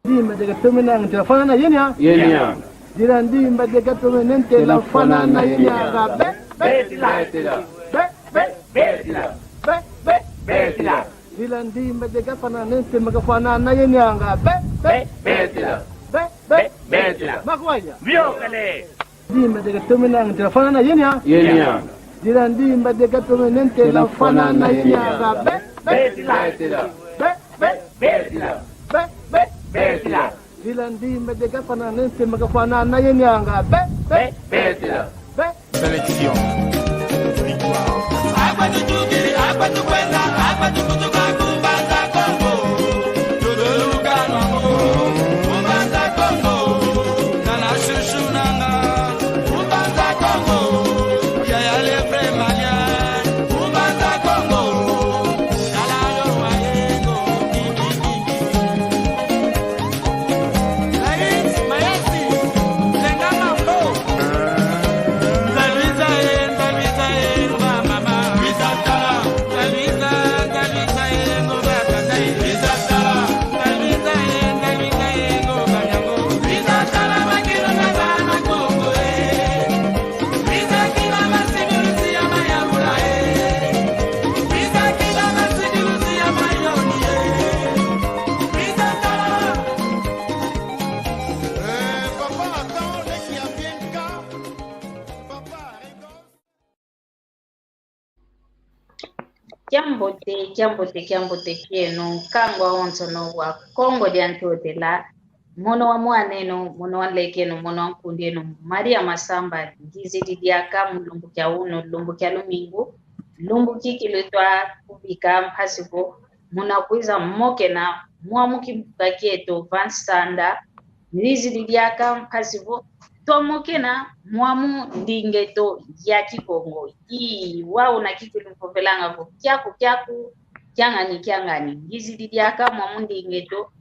Dimba de gatumenang telefona yun ya. Yenya. Dilan dimba de gatumenang telefona na yun ya. Betila. Dilan dimba de gatumenang telefona na yun ya. Betila. Makwaya. Viokale. Dimba de gatumenang telefona na yun ya. Yenya. Dilan dimba de gatumenang telefona na yun ya. Betila. Dilan dimba de gatumenang telefona na yun ya. Betila. Sélection. Kiambote kienu kangwa onsono wa Kongo diantote la mono wa mwaneno mono wa lekeno mono wa kundeno Maria Masamba gizi didiaka mulumbu kya uno lumbu kya lumingu lumbu kikiletwa kubika mpasipo muna kuiza mmoke na muamuki mpakieto vansanda gizi didiaka mpasipo tomokena muamu ndingeto ya Kikongo wao na kikulumpopelanga vo kyaku kyangani gizi didiaka muamu ndingeto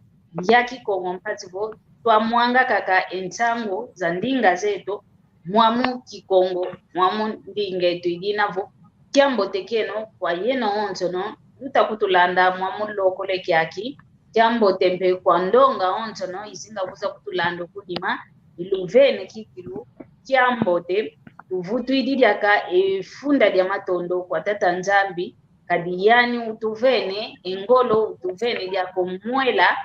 ya Kikongo mpasipo twamwanga kaka entango za ndinga zeto muamu Kikongo muamu ndingeto idinavo kiambote keno kwa yeno onzono utakutulanda muamu lokole kyaki kiambote mpe kwa ndonga onzono izinga kuza kutulanda kudima iluvene kikilu kiambote tuvutu ididiaka efunda dia matondo kwa Tata Nzambi kadiyani utuvene engolo utuvene diako mwela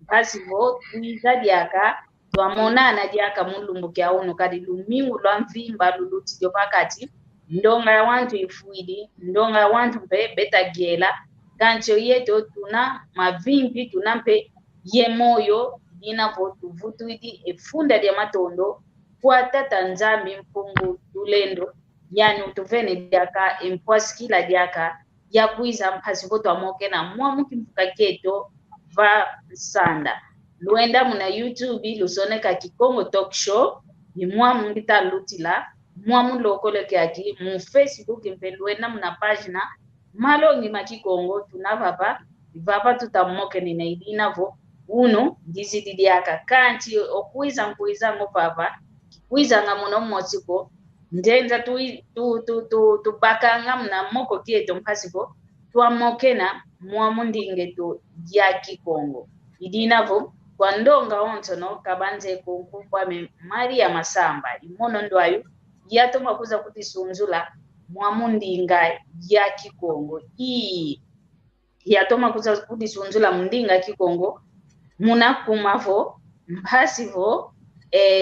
basivo tuiza diaka twamonana diaka mulumbu kya uno kadi lumingu lwa mvimba luluti dio pakati ndonga ya wantu ifuidi ndonga ya wantu mpe betagiela kancho yeto tuna mavimpi tunampe ye moyo inavo tuvutu idi efunda dia matondo kwa Tata Nzambi mpungu tulendo yani utuvene diaka empwaskila diaka ya kuiza mpasivo twamoke na muamu kimfuka keto va sanda luenda muna YouTube lusoneka Kikongo Talk Show ni muamu ngita lutila muamu lokole kyaki mu Facebook mpe luenda muna pagina malongi makikongo tunavapa tutamoke nina idinavo uno gizi didiaka kanti okuiza nkuiza ngopapa kuiza nga muno motsiko ndenza tu bakanga muna moko kieto mpasipo twamokena muamu ndingeto ya Kikongo idinavo kwa ndonga onsono kabanze kunkupwa Maria Masamba imono ndwayo yatoma kuza kutisunzula muamu ndinga ya Kikongo yatoma kuza kutisunzula mndinga Kikongo muna kumavo mpasivo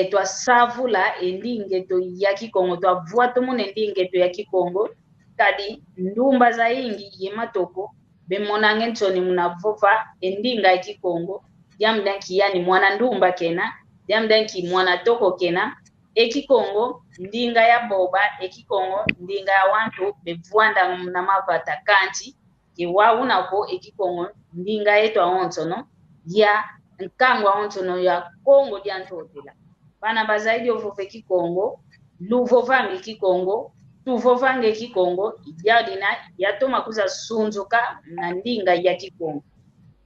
twasavula endingeto ya Kikongo twavua tumune ndingeto ya Kikongo kadi ndumba za ingi yematoko bemonange ntoni munavova endinga ya Kikongo yamdanki yani mwana ndumba kena yamdanki mwana toko kena Kikongo ndinga ya boba Kikongo ndinga ya wantu bevuanda na mavata kanti ke waunako Kikongo ndinga yetu onsono ya nkangwa onsono ya Kongo diantotela bana bazaidi ovove Kikongo luvovange Kikongo tuvovange Kikongo yadina yatoma kuza sunzuka na ndinga ya Kikongo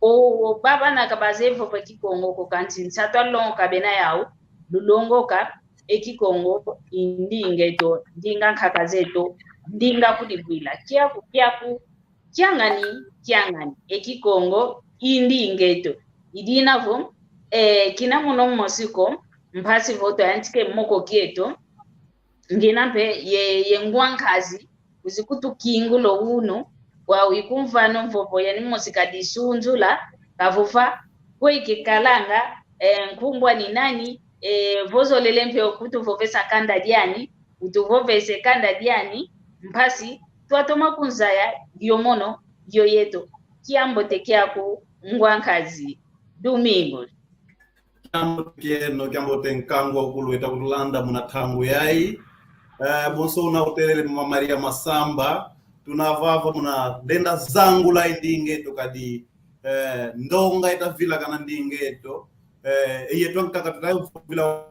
o baba na kabazevo pa Kikongo ko kanti nsatwa lonka bena yao lulongoka Kikongo indingeto ndinga nkaka zeto ndinga kudibwila kyaku kyangani Kikongo indingeto idinavo kina muno mosiko mpasi voto antike moko kieto nginampe ye ngwankazi uzikutu kingulo uno wa ikumvano mvovo yani mosika disunzula kavufa kweke kalanga nkumbwa ni nani vozo lelempe okutu vovesa kanda diani utuvovese kanda diani mpasi twatoma kunzaya yomono yoyeto kiambo tekiaku ngwankazi Domingos kiambo tenkangwa ukulueta kutulanda muna tangu yai bonso una hotelele mama Maria Masamba tunavava muna lenda zangu la indingeto kadi ndonga itavila kana ndingeto yetu nkaka tutavila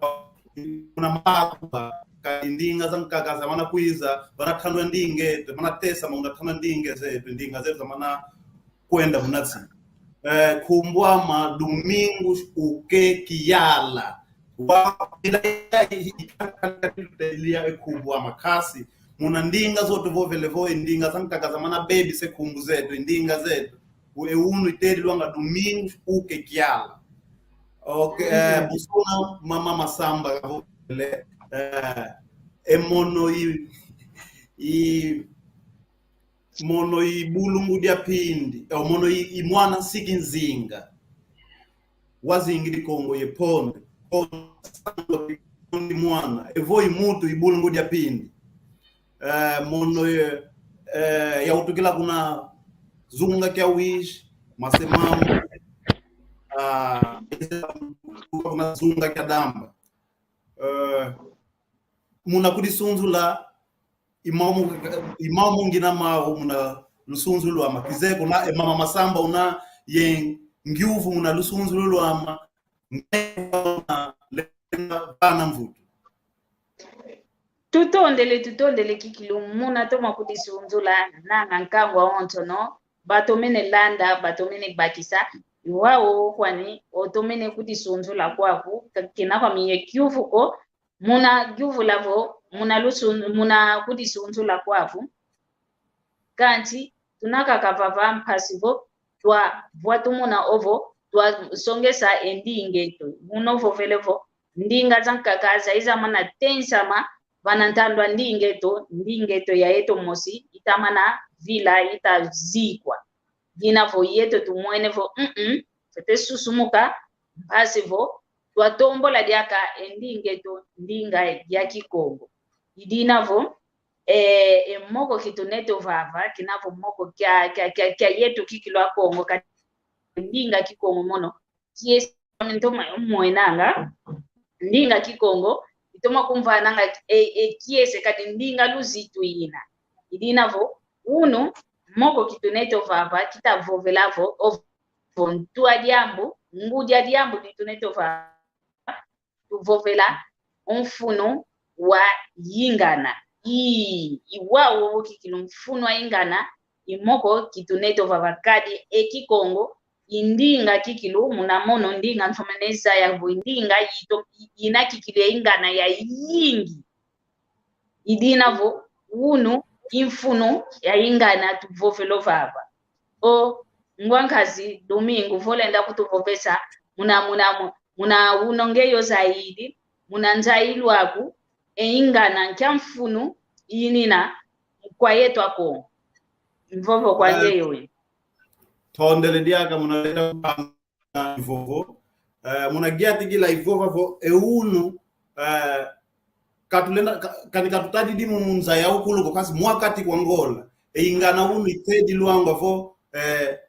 muna makuba kadi ndinga zankaka zamana kuiza banathandwa ndingeto banatesa mungathandwa ndinge zetu ndinga zetu zamana kwenda munatsi kumbwa Domingos Wuke Kyala wa ila kumbwa makasi muna ndinga zote vovele vo ndinga zankaka zamana baby se kumbu zetu ndinga zetu unu itedi lwanga Domingos Wuke Kyala. Okay, busona mama Masamba vovele emono mono ibulungu dia pindi mono imwana sikinzinga wazingiri Kongo yeponde ndi mwana evo imutu ibulungu dia pindi mono ya utukila kuna zunga kya wish masemamu kuna zunga kya damba muna kudisunzula imamu ngina mao muna lusunzulu ama kizeko na mama Masamba una ye ngiuvu muna lusunzulu ama bana mvuto tutondele kikilu muna toma kudisunzula na nkangwa ontono batomene landa batomene bakisa wao kwani otomene kudisunzula kwaku kinakwa miye kiuvuko muna gyuvu lavo muna kudisunzula kwavu kanti tunakakavava mpasivo twa vwatumuna ovo twa songesa endingeto munovo velevo ndinga zankakaza iza mana tensama vanantandwa ndingeto ya eto mosi itamana vila itazikwa dinavo yeto tumwenevo fete susumuka mpasivo twatombola diaka endingeto ndinga ya Kikongo idinavo moko kituneto vava kinavo moko kya yetu kikilwa Kongo ndinga Kikongo mono kiesi ntoma mwenanga ndinga Kikongo itoma kumvananga kiese kati ndinga luzitu ina idinavo uno moko kituneto vava kitavovelavo ovo ntua diambu ngudia diambu dituneto vava tuvovela mfuno wa yingana iwawo kikilu mfuno wa yingana imoko kituneto vavakadi Kikongo indinga kikilu munamono ndinga mfameneza ya ndinga ina kikilu ya yingana ya yingi idinavo uno imfuno ya yingana tuvovelo vava ngwankazi Domingo volenda kutuvovesa muna unongeyo zaidi muna nzailwaku ingana nkya mfunu inina kwa yetu ako mvovo kwa ngeyo tondele diaka muna lenda mvovo muna giati gila ivovo vo eunu katulenda kanika tutadi dimu munza ya ukulu kasi mwakati kwa ngola ingana unu itedi luanga vo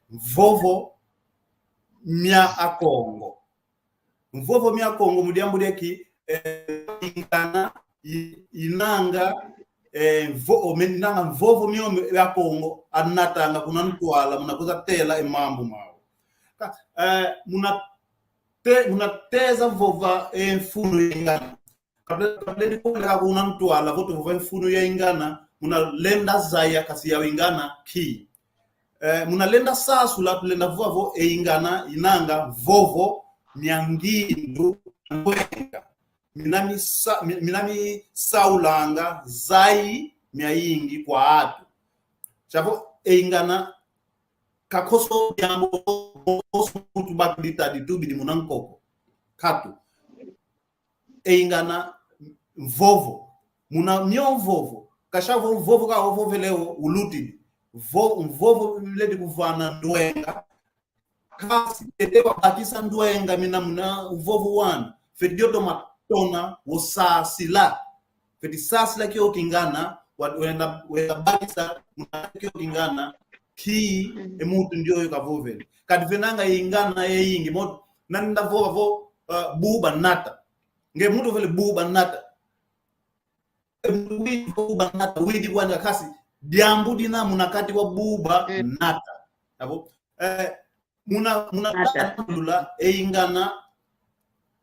mvovo mia akongo mvovo mia Kongo mudiambu deki ingana inanga menanga mvovo mio ya Kongo anatanga kuna ntwala munakuza tela emambo mao munateza vova mfuno ingana kabla kuna kuna ntwala voto vova mfuno ya ingana munalenda zaya kasi ya ingana ki munalenda sasu la tulenda vovo ingana inanga vovo nyangindu ngwenga minami saulanga zai miayingi kwa atu chavo ingana kakoso yambo mutu bakdita ditubi di munankoko katu ingana mvovo muna nyo mvovo kashavo mvovo ka mvovo leo uluti mvovo ledi kuvana ndwenga kasi etewa batisa ndwenga mina muna mvovo wan fedio do matona wosasila feti sasila kyo kingana wenda batisa muna kyo kingana ki emutu ndio yokavovele kadvenanga ingana yingi mod nanda vovo buba nata nge mutu vele buba nata buba nata widi kwanga kasi diambu dina munakati wa buba nata abo muna lula ingana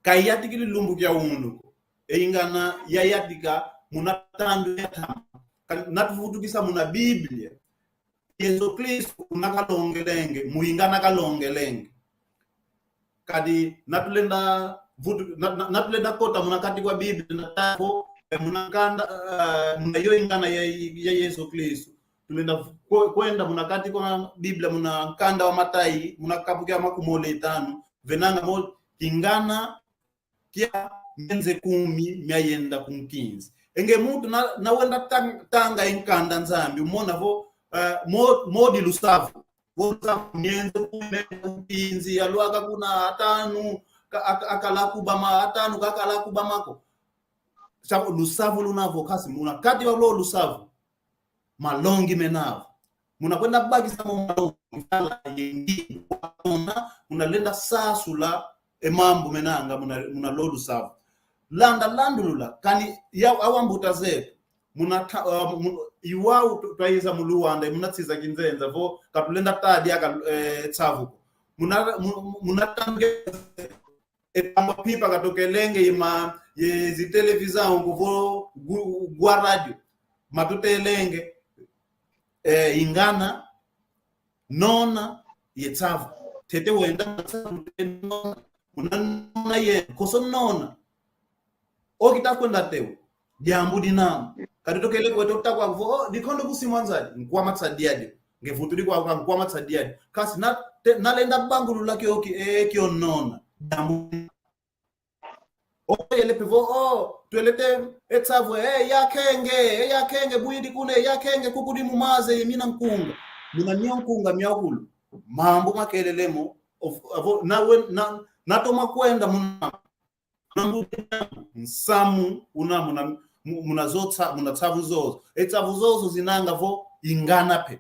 kayati kili lumbu kya unu ingana yayatika muna tandu yata natufutu kisa muna Biblia Yesu Kristo unakalongelenge muingana kalongelenge kadi natulenda kota munakati kwa Biblia natako munakanda munayo ingana ya Yesu Kristo tulenda kwenda munakati kwa Biblia munakanda wa Matai munakapukia makumole 5 venanga mo ingana kia menze 10 myayenda kumkinzi enge muntu na wenda tanga inkanda nzambi umona vo modi lusavu wota mienze kumkinzi yalwaka kuna 5 akalakuba 5 kakalakuba mako sabu lusavu lunavo kasi munakati wa lo lusavu malongi menavo munakwenda bagi sama malongi munalenda sasula emambu menanga muna lo lusavu landulula kani ya awambuta zetu iwau twaiza muluwanda munatsiza kinzenza vo katulenda tadi aka tsavu munatange pipa katokelenge ye zitelevizao nguvo gwa radio matutelenge ingana nona yetsavu tete wenda munana ye koso nona okita kwenda tewe jambu dinam kaditokele kweto takwa vo dikondo kusimwanzadi nkwa matsadiadi ngevutuli kwa nkwa matsadiadi kasi nalenda bangulu lake kyo nona jambu oyele pevo twelete etsavu yakenge buidi kune yakenge kukudi mumaze yimina nkunga mina niyo nkunga myakulu mambo makelelemo natoma kwenda nsamu muna tsavu zozo etsavu zozo zinanga vo ingana pe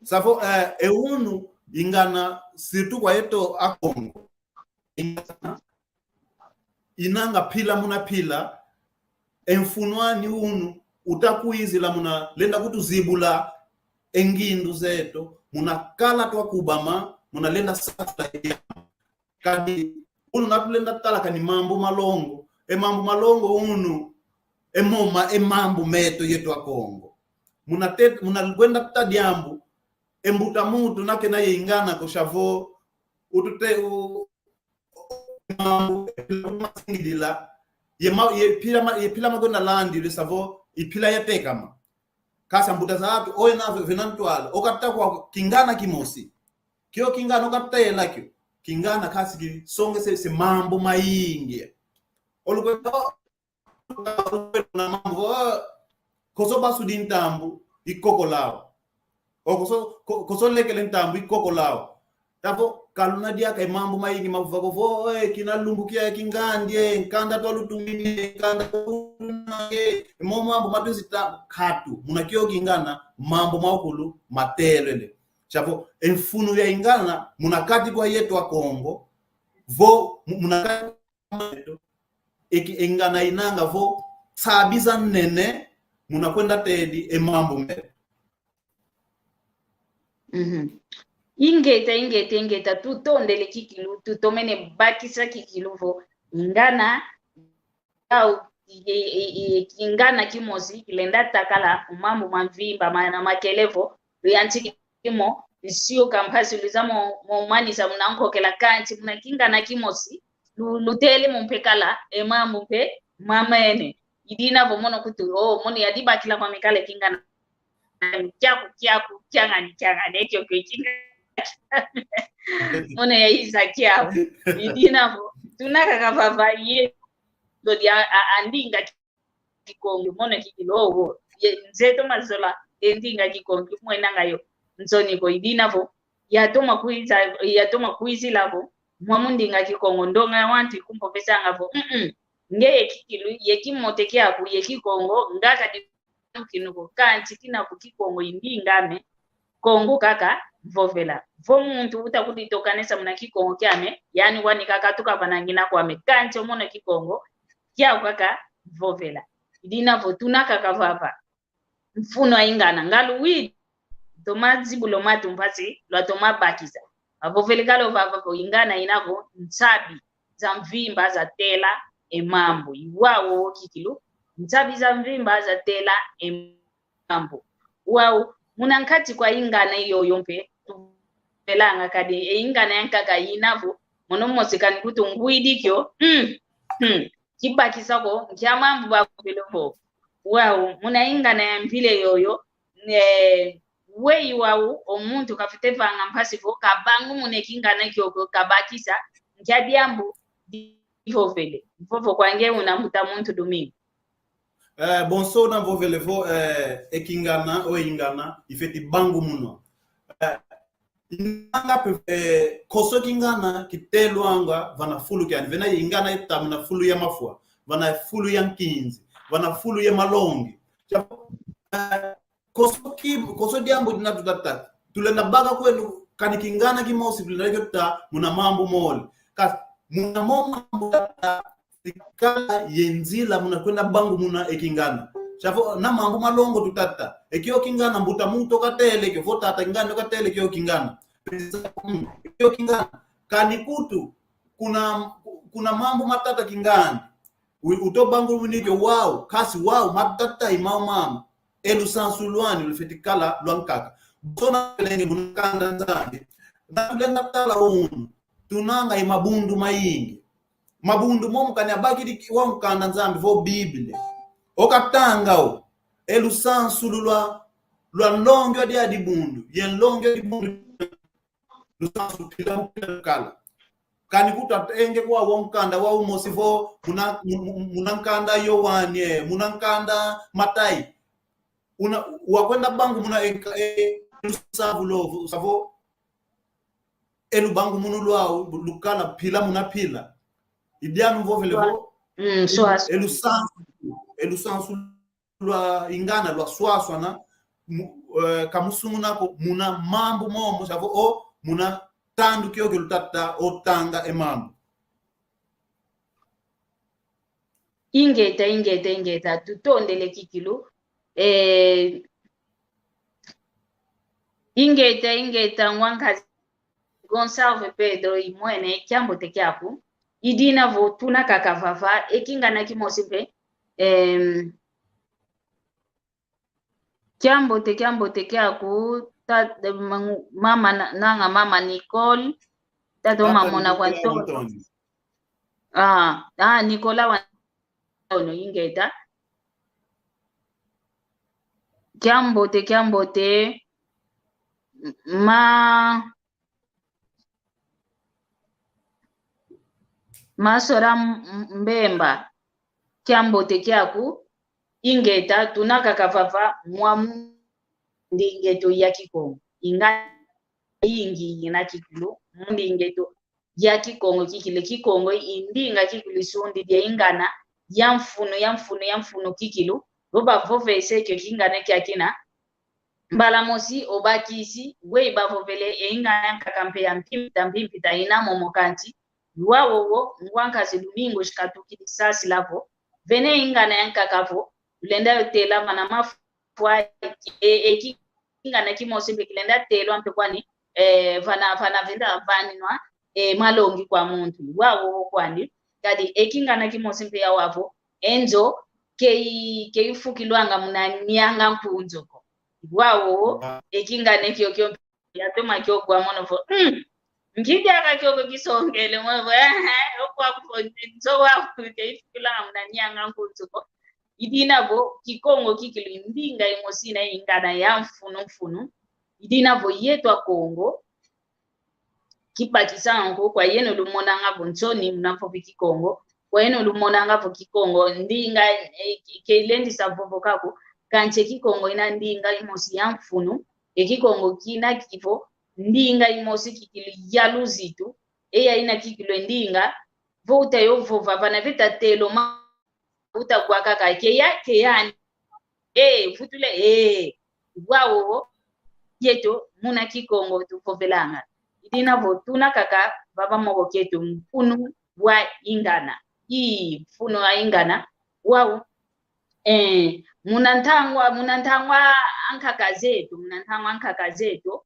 savo eunu ingana situ kwa yeto akongo inanga pila muna pila enfunwani unu utakuizila muna lenda kutuzibula engindu zeto muna kala twa kubama muna lenda sasa kadi unu natulenda talaka ni mambo malongo malongo unu emambo meto yetu akongo muna kwenda tadiambu embuta mutu nake na ingana koshavo utute mambo masingidila ye pila magona landi le savo ipila yatekama kasa mbuta zaatu oye navo venantwala okatakwa kingana kimosi kyo kingana okatela kyo kingana kasi ki songe se mambo maingi olukwenda na mambo koso basu dintambu ikoko lao koso lekele ntambu ikoko lao tapo kaluna dia kai mambo maingi mavako vo kinalumbukia kingandie nkanda twalutumini nkanda mambo matuzita katu munakio kingana mambo makulu matelele chapo enfunu ya ingana munakati kwa yetu wa Kongo vo munakati ingana inanga vo sabiza nene munakwenda tedi emambo mbele ingeta tutondele kikilu tutomene bakisa kikiluvo ingana au ingana kimosi kilenda takala mambo mavimba na makelevo yanti kimo sio kampasi ulizamo momani za mnanko kela kanti mnakinga na kimosi luteli mumpekala emambo mpe mamene idina bomono kutu moni yadiba kila kwa mikale kinga na kyaku kyanga nekyo kinga mone ya isa kyao idina bo tunaka kavava ye do dia andinga kikongo mona kikilowo nzeto mazola endinga kikongo mwena ngayo nzoni ko idinavo yatoma kuizi lavo mwamundinga kikongo ndonga wantu ikumpo pesa ngavo nge kikilu yekimote kyaku yekikongo ngaka kinuko kanti kinaku kikongo indingame kongo kaka vovela vo muntu utakuditokanesa muna kikongo kyame yani wani kaka tukavanangina kwame kanti omona kikongo kya kaka vovela idina vo tunaka kavava mfuno aingana ngaluwi toma zibulo matu mpasi lwa toma bakiza avovele kalo vava vo ingana inavo nsabi za mvimba za tela emambo iwawo kikilu nsabi za mvimba za tela emambo wao munankati kwa ingana iyo yompe pelanga kadi ingana yankaka inavo monomosikani kutu nguidikyo kibakisako nkyamambo bakubelovo wao muna ingana ya mpile yoyo wei wao omuntu kafite vanga mpasivo kabangu munekingana kyoko kabakisa nkyadiambu divovele vovo kwange unamuta muntu Domingo. Bonso na vovele vo ekingana o ingana ifeti bangu muno ingana koso kingana kitelwanga vana fulu kyani vena ingana itamna fulu ya mafua vana fulu ya nkinzi vana fulu ya malongi koso diambo dinatutata tulenda baga kwenu kanikingana kimosi tulenaketa muna mambo mole kasi muna mambo kala yenzila muna kwenda bangu muna ekingana chafo na mambo malongo tutata ekyo kingana mbuta muto katele kyo vota atangana katele kyo kingana kanikutu kuna mambo matata kingana uto bangu munike wow kasi wow matata imao mama elu sansulwani ulifetikala lwankaka bona lenge munakanda nzambi na tulenda tala unu tunanga imabundu mayingi mabundu momu kanyabaki wa mkanda nzambi vo Biblia okatanga elu sansulwa lwa longo dia dibundu yen longo dibundu lusansu kila kala kanikuta enge kwa womkanda wa umosivo munankanda Yohane munankanda Matai wakwenda bangu muna savulo savo elu bangu munu lwa lukala pila muna pila idianu vovele vo elu sansu lwa ingana lwa swaswa na kamusungu nako muna mambo momo savo o muna tandu kyoke lutata o tanga emambo ingeta tutondele kikilu ingeta ngwankazi Gonsalve Pedro imwene kyambo tekyaku idina vo tuna kakavava ekingana kimosipe kyambo tekyaku mama nanga mama Nicole tato mamona kwanto Nicola wano ingeta kyambo te masora mbemba kyambo te kyaku ingeta tunaka kavava mwamu ndingeto ya kikongo inga ingi na kikulu ndingeto ya kikongo kikile kikongo indinga kikulu sundi dia ingana yamfuno kikilu roba vovese kyo kingana kyakina mbala mosi obakisi we bavovele ingana kakampe ya mpita ina momokanti wawo ngwankazi Domingo shikatuki sasi lavo vene ingana yankakavo lenda yotela mana mafwa ingana kimosimbe kilenda telo ampe kwani vana venda vaninwa malongi kwa muntu wawo kwani kadi ekingana kimosimbe ya wavo enzo keifukilwanga muna nyanga nkunzoko wawo ekingana kyo yatoma kyo kwa monovo ngidaka kyoko kisongele mwe okwa kufonzo wa kuifukilwanga muna nyanga nkunzoko idinavo kikongo kikili ndinga imosina ingana ya mfuno idinavo yetwa Kongo kipakisango kwa yeno lumona ngavo nsoni mnafo kikongo kwa yeno lumona ngavo kikongo ndinga keilendi savovo kako kanche kikongo ina ndinga imosi ya mfunu kikongo kina kifo ndinga imosi kikili yaluzitu eya ina kikilo ndinga vota yovova vana vita telo ma uta kwa kaka keyani futule wawo yeto muna kikongo tufovelanga idina votuna kaka baba moko ketu mfunu wa ingana mfunu wa ingana wawo munantangwa ankaka zetu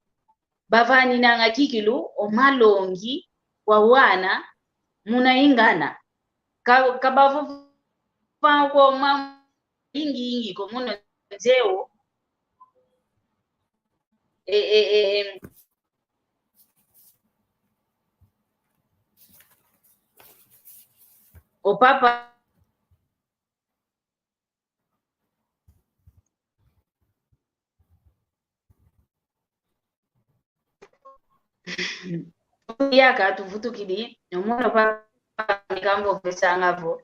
bavani nanga kikilu omalongi wa wana muna ingana kabavu kwa ingi ko muno zeo o papa yaka tuvutukidi omuno papa nikambo pesangavo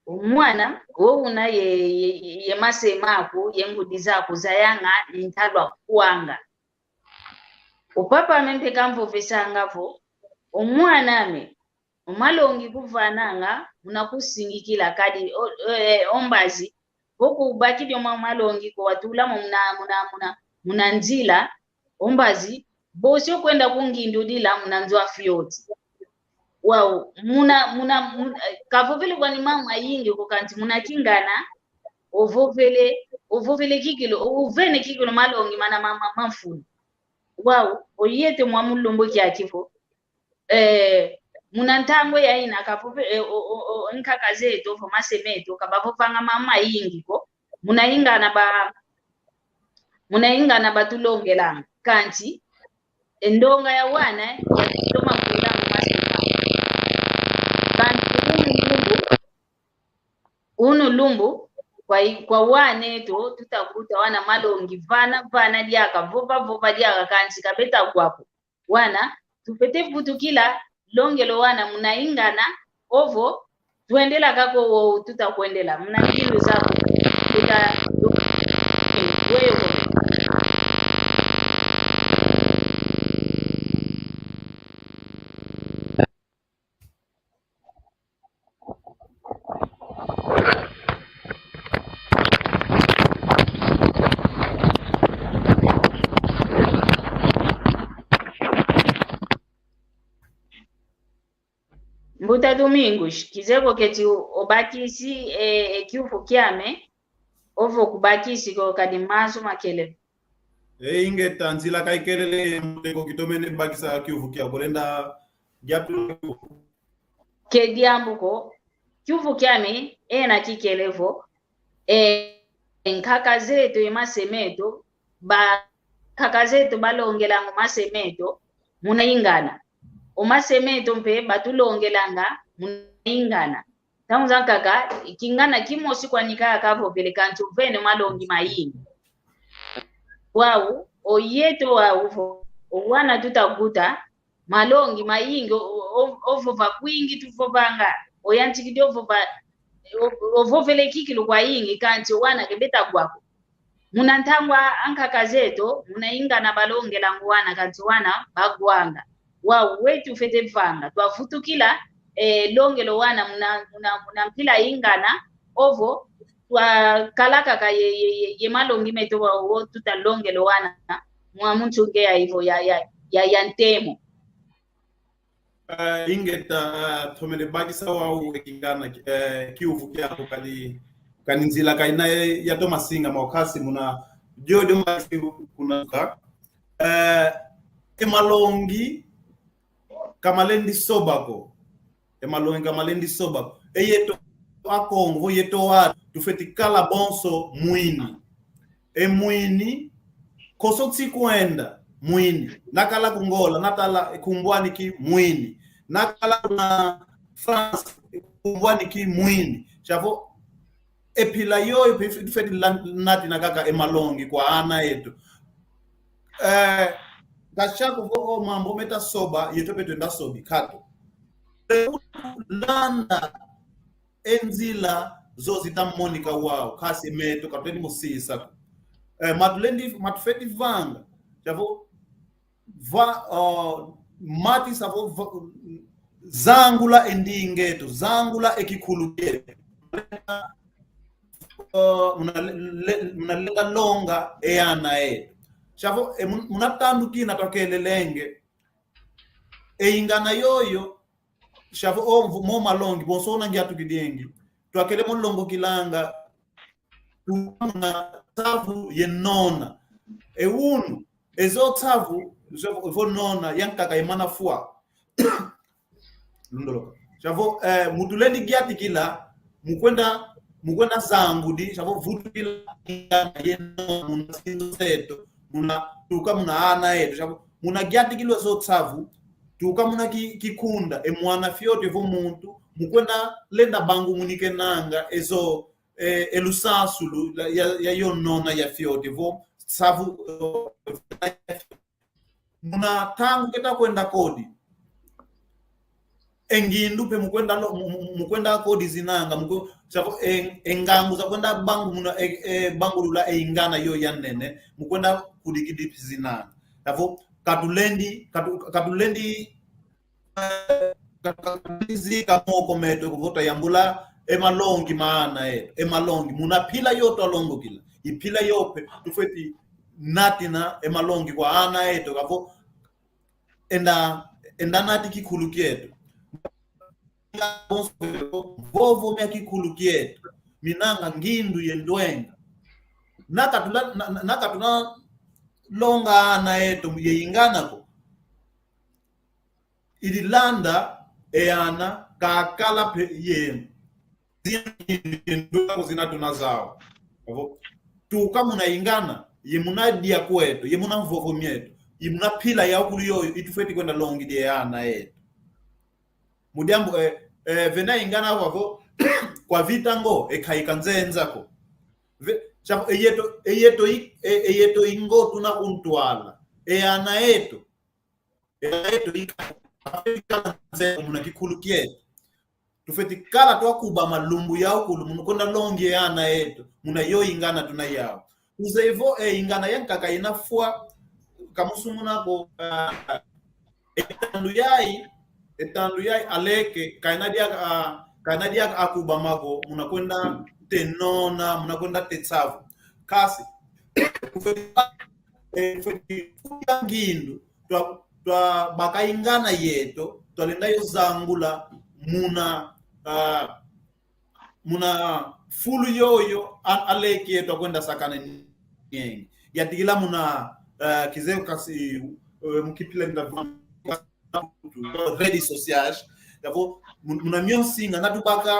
umwana wouna ye masemaku yengudi zako zayanga intalwa kuanga upapa amempe kamvo vesangavo umwana ame umalongi kuvananga unakusingikila kadi ombazi boku ubakidi malongi ko watula muna nzila ombazi bosi okwenda kungindudila munanzwa fioti wow muna kavovele kwani mama yingi kukanti muna kingana ovovele kikilo uvene kikilo malongi mana mama mafuni wow oyete mwa mulombo kyakifo muna ntangwe ya ina kavovele nkaka zetu vo masemeto kabavopanga mama yingi ko muna ingana batulongelanga kanti endonga ya wana ya toma kulanga masemeto uno lumbu kwa wane to tutakuta wana malongi vana diaka vova diaka kansi kabeta kwapo wana tupete vutukila longelo wana munaingana ovo tuendela kako tutakwendela mnakindo zako wewe Mbuta Domingos kizeko keti obakisi kiufu kyame ovo kubakisi ko kadimazo makele inge tanzila kaikelele mteko kitomene bakisa kiufu kya bolenda gyatu kediambuko kiufu kyame na kikelevo nkaka zetu emasemeto kaka zetu balongelango masemeto munaingana omasemeto mpe batulongelanga munaingana tamuza kaka kingana kimosi kwanika akavo pelekantu vene malongi mayingi wau oyeto wau owana tutakuta malongi mayingi ovova kwingi tuvovanga oyantikidi ovovele kikilo kwa yingi kanti wana kebeta kwako muna ntangwa ankaka zetu munaingana balongelango wana kanti wana bagwanga wow wetu fete vanga twafutukila longelo wana muna mpila ingana ovo twa kalaka ka ye malongi meto wo tuta longelo wana mwa munchungea hivyo ya ntemo ingeta thomele bakisa wa ekingana kiufu kyako kani nzila kaina ya tomasinga maokasi muna jodo mbasi kunaga emalongi kamalendi sobako emalongi kamalendi sobako eyeto akongo yeto wa tufeti kala bonso mwini mwini kosotsi kuenda mwini nakala kungola natala kumbwani ki mwini nakala na France kumbwani ki mwini chavo epila yo tufeti nati nakaka emalongi kwa ana yetu kashako vo mambo meta soba yetope twenda sobi kato landa enzila zozita Monica wao kasi meto katweni musisa matufeti vanga javo va mati savo zangula endingeto zangula ekikhulukele munalenga longa eyana chavo munatandukina twakelelenge eingana yoyo chavo mo malongi bonsona ngiatu kidengi twakele molongo kilanga tuna tavu yenona unu ezo tavu vo nona yankaka imana fua lundoloka chavo mutulendi giati kila mukwenda zangu di chavo vutu kila yenona muna sinzo seto muna tuka muna ana eto chavo muna giati kilo zo tavu tuka muna kikunda mwana fyote vo muntu mukwenda lenda bangu munike nanga ezo elusasulu ya yonona ya fyote vo savu muna tangu keta kwenda kodi engindu pe mukwenda kodi zinanga chavo engangu za kwenda bangu muna bangu lula ingana yo yanene mukwenda kudikidi zinanga tavo katulendi zika moko meto kuvota yambula emalongi maana emalongi muna pila yoto alongo kila ipila yope tufeti natina emalongi kwa ana eto kavo enda nati kikhulukieto vovo mya kikhulukieto minanga ngindu yendwenga nakatuna longa ana eto yeingana ko ililanda eana kakala pe ye zina tunazao tuka muna ingana ye munadia kwetu ye muna mvovo myetu ye muna pila ya ukulu yoyo itufeti kwenda longi de ana eto mudiambo vena ingana wavo kwa vita ngo ekaika nzenzako chapo eyeto ingo tuna kuntwala ana eto muna kikhulukieto tufeti kala twakuba malumbu yao kulu munukonda longi yana eto muna yo ingana tuna yao uzevo ingana yankaka inafua kamusumunako etandu yai aleke kainadia akuba mako munakwenda tenona munakwenda tetsavu kasi tufeti ngindu twa bakaingana yeto twalenda yo zangula muna fulu yoyo aleki yeto kwenda sakana nyengi yatigila muna kizeo kasi mukipile nda ready sociage yavo muna myonsinga natubaka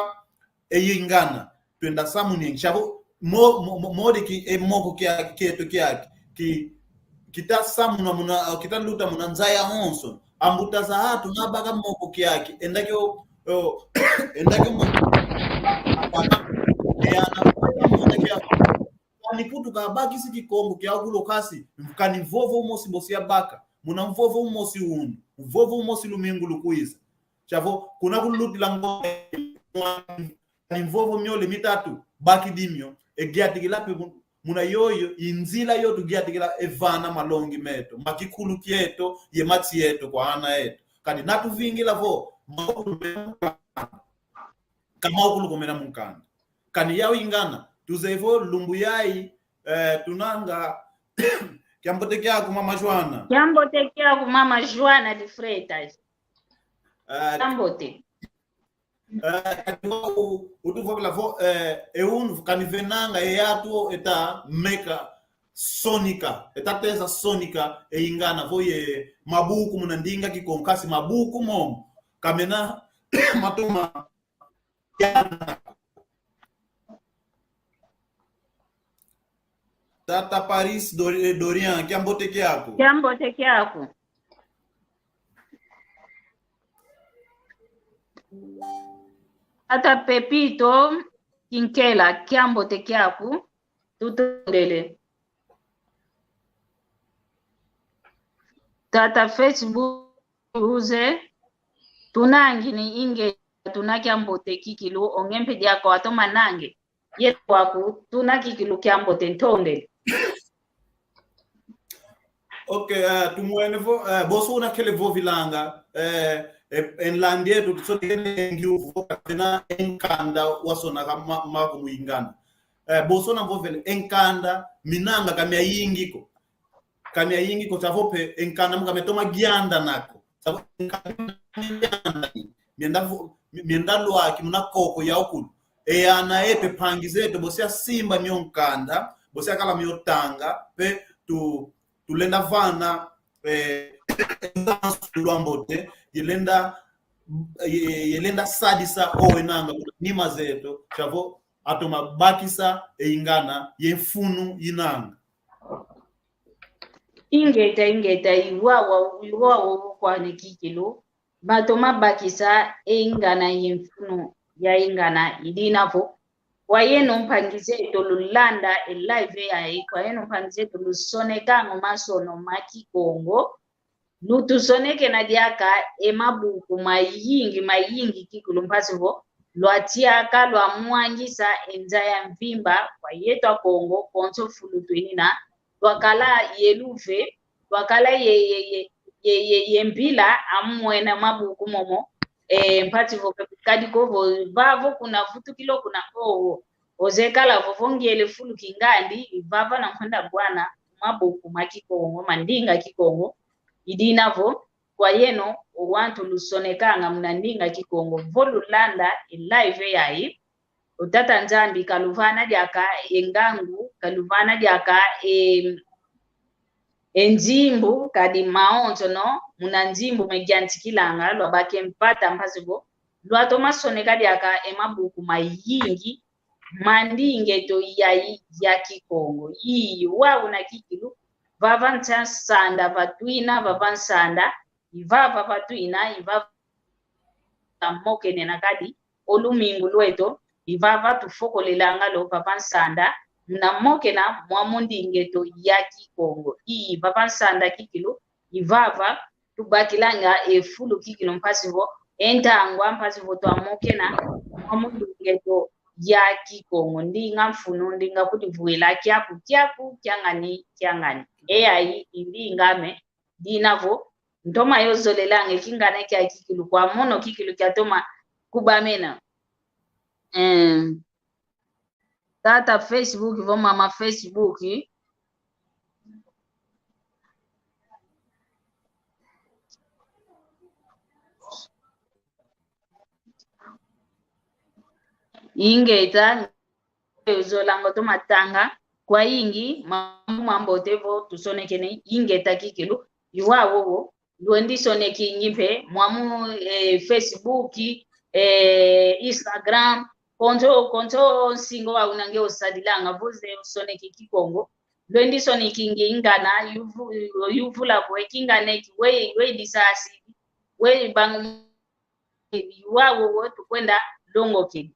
eyingana twenda samuning chavo modi ki emoko kieto kyake kita samuna muna kita luta muna nzaya honso ambuta za hatu nabaka moko kyake endakyo ni kutu kabaki siki kongo kya kulo kasi mkani vovo umosi mbosi ya baka muna mvovo umosi unu mvovo umosi lumingu lukuiza chavo kuna kuluti lango ni mvovo myole mitatu baki dimyo egiatigila muna yoyo inzila yotu giatigila evana malongi meto makikhulu kieto ye matsi yeto kwa ana yeto kani natu vingila vo kama okulu komena munkanda kani yao ingana tuzevo lumbu yai tunanga kiambote kyako mama Joana de Freitas kiambote utuvokela vo eun kanivenanga eyatu eta meka sonika eta teza sonika eingana vo ye mabuku munandinga kikonkasi mabuku mom kamena matuma Tata Paris Dorian kiambote kyako Tata Pepito Kinkela kiambote kyako tutondele Tata Facebook uze tunangi ni inge tunakiambote kikilu ongempe diako atoma nange yetu waku tunakikilu kiambote ntonde. Okay, tumuenevo boso una kele vo vilanga en landie tu so tene ngiuvo tena enkanda wasona kama mago muingana boso na vo vele enkanda minanga kamya yingiko tavope enkanda mga toma gianda nako savo mienda lwaki muna koko ya okulu ana epe pangizeto bosia simba myonkanda bosia kala myotanga pe tulenda vana luambote yelenda sadisa owenanga nima zeto chavo atoma bakisa ingana yefunu inanga ingeta iwawa kwa nikikilo batoma bakisa ingana yefunu ya ingana idinavo kwa yeno mpangize tolulanda live ya kwa yeno mpangize tulusoneka ngomasono maki Kongo lutusoneke na diaka emabuku mayingi kikulu mpasivo lwatiaka lwa mwangisa enza ya mvimba kwa yetu Kongo konso fulutweni na lwakala yeluve lwakala yembila amwena mabuku momo mpativo kadikovo vavo kuna vutu kilo kuna ozekala vovongiele fulu kingandi vava na kwenda bwana mabuku makikongo mandinga kikongo idinavo kwa yeno wantu lusonekanga mnandinga kikongo volulanda live yayi utata nzambi kaluvana diaka engangu kaluvana diaka enjimbu kadi maonzo no muna njimbu megiantikilanga lwa bake mpata mpasivo lwa toma soneka diaka emabuku mayingi mandinge to ya kikongo iyi wa una kikilu vavancha sanda vatuina vavansanda ivava vatuina ivava moke nena kadi olumingu lweto ivava tufokolelanga lo vavansanda na moke na mwamundinge to ya kikongo iyi vavansanda kikilu ivava tubakilanga efulu kikilu mpasivo entangwa mpasivo to amoke na mwamundinge to ya kikongo ndinga mfunu ndinga kuti vuela kyaku kyangani ai indingame dinavo ndoma yozolelange kingane kya kikilu kwa mono kikilu kya toma kubamena tata Facebook vo mama Facebook ingeta yozolango to matanga kwa ingi mambo tevo tusonekene ingeta kikilu iwawo lwendi soneki nyipe mwamu Facebook Instagram konto singo wa unange osadilanga voze soneki kikongo lwendi soneki ngingana yuvula kwe kingane we disasi we bangu iwawo tukwenda longo kidi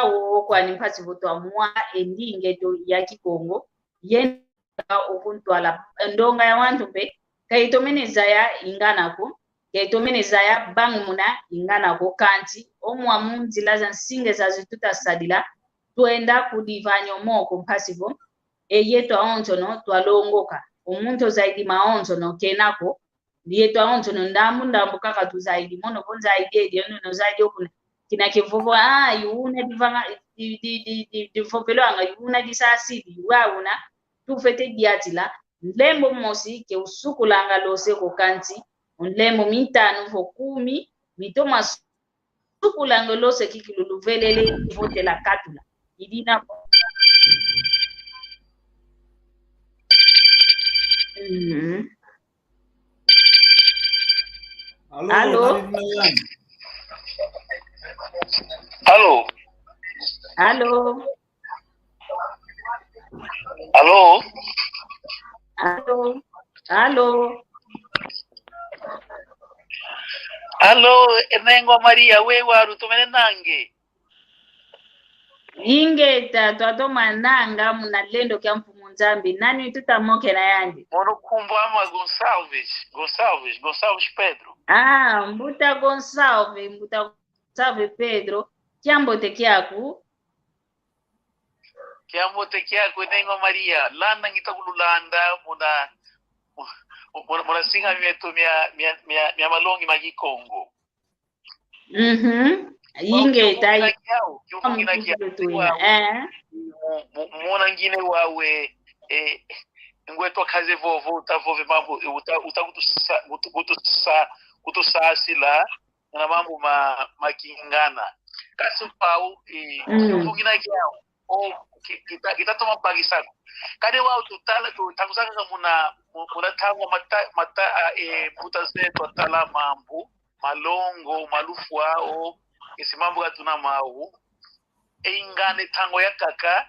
wo kwa nimpasi voto amwa endinge to ya kikongo yenda okuntwala ndonga ya wantu pe kaitomeneza ya inganako kaitomeneza ya bangu muna inganako kanti omwa munzila za nsinge za zituta sadila tuenda kudivanyo moko mpasivo yeto aonzo no twalongoka omuntu zaidi maonzo no kenako yeto aonzo no ndambu kaka tu zaidi mono bonza zaidi no zaidi okuna kina kivuvo yuna divanga divopelo anga yuna disasidi wauna tufete diatila lembo mosi ke usukulanga lose ko kanti lembo mitanu vo 10 mitoma sukulanga lose kikilulu velele vote la katula idina Allo Allo. Allo. Allo. Allo. Allo. Allo, enengo Maria we waru tumene nange. Ingeta twatoma nanga muna lendo kya mpumu Munzambi nani tutamoke na yandi Mono kumbama Gonçalves Pedro. Mbuta Gonçalves Pedro kiambo tekiaku Nengo Maria landa ngitakululanda muna singa mieto mia malongi magi Kongo. Inge tai muna ngine wawe ngweto kaze vovo utavove mambo kutusasila na mambo makingana kasi pau ngina kyao kita toma bagisako kade wao tutala tutangusaka muna tango mata mutazeto tala mambo malongo malufu ao isimambo katuna mau ingane tango ya kaka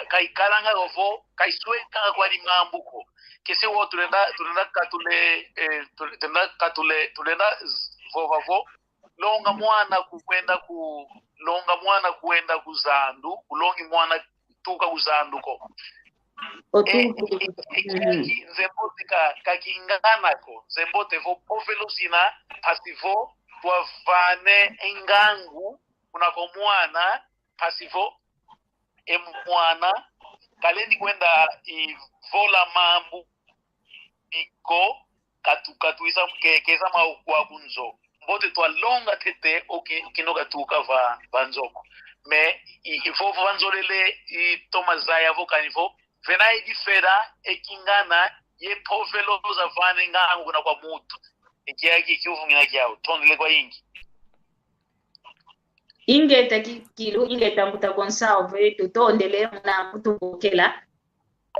ka ikalanga ovo ka isweka kwa ni mambuko kese wo tulenda tulenda vovavo longa mwana kuenda kuzandu kulongi mwana tuka kuzandu ko zembote kakingana ko zembote vo povelosina pasivo tuavane engangu kunako mwana pasivo mwana kalendi kwenda vola mambu iko katuisa keza maukwa kunzo mbote twalonga tete kinoka tuka vanzoko me ifo vanzolele tomazaya vokanivo vena edifera ekingana ye poveloza vane ngangu na kwa mutu ikiaki kiuvungina kiao tondele kwa ingi ingeta kilu ingeta Mbuta Gonçalves tutondele na kutubukela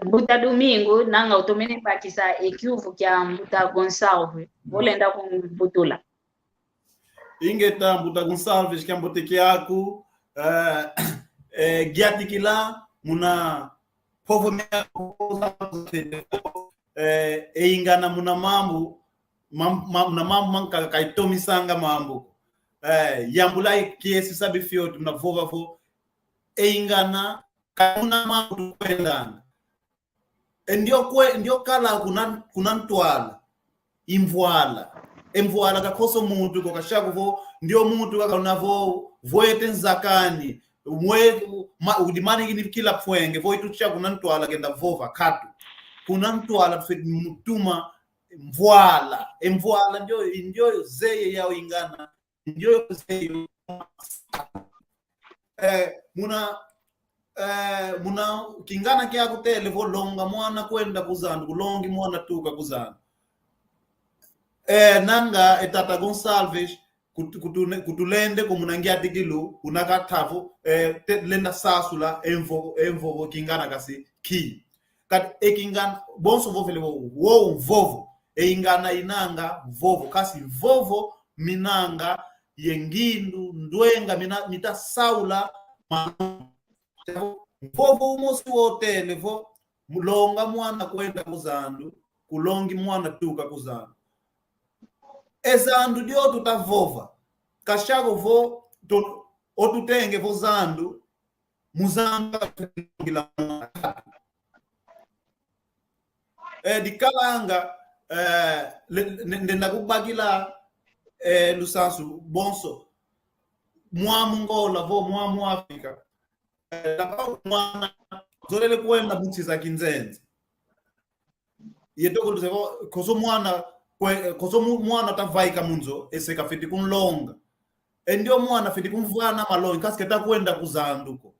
Mbuta Domingo nanga utomene pakisa ekyuvu kya Mbuta Gonçalves volenda kumbutula ingeta Mbuta Gonçalves kya mboteke yaku giatikila muna povo mea ingana muna mambu manka kaitomisanga mambu yambulai kiesi sabi fio tunavova vo ingana kuna mambu kwendana ndio kala kunantwala imvuala kakoso muntu kokashako vo ndio muntu kakanavo voete nzakani udimani ngini kila pwenge voitu cha kunantwala kenda vova katu kunantwala mutuma mvuala ndio zeye yao ingana ndio zeye muna kingana kia kutele volonga mwana kwenda kuzandu kulongi mwana tuka kuzandu nanga Tata Gonçalves kutulende komunangia tikilu unakatavo lenda sasula envo kingana kasi ki kat ekingana bonso vovele wo vovo ingana inanga vovo kasi vovo minanga yengindu ndwenga mita saula vovo umosi wote vo mulonga mwana kwenda kuzandu kulongi mwana tuka kuzandu ezandu dio tutavova kashako vo otutenge vo zandu muzanga ngila dikalanga ndenda kubakila lusansu bonso mwamungola vo mwamu Afrika mwana zolele kwenda muchiza kinzenze yetoko lusevo koso mwana tavaika munzo eseka fiti kunlonga ndio mwana fiti kumvana malongi kasketa kwenda kuzanduko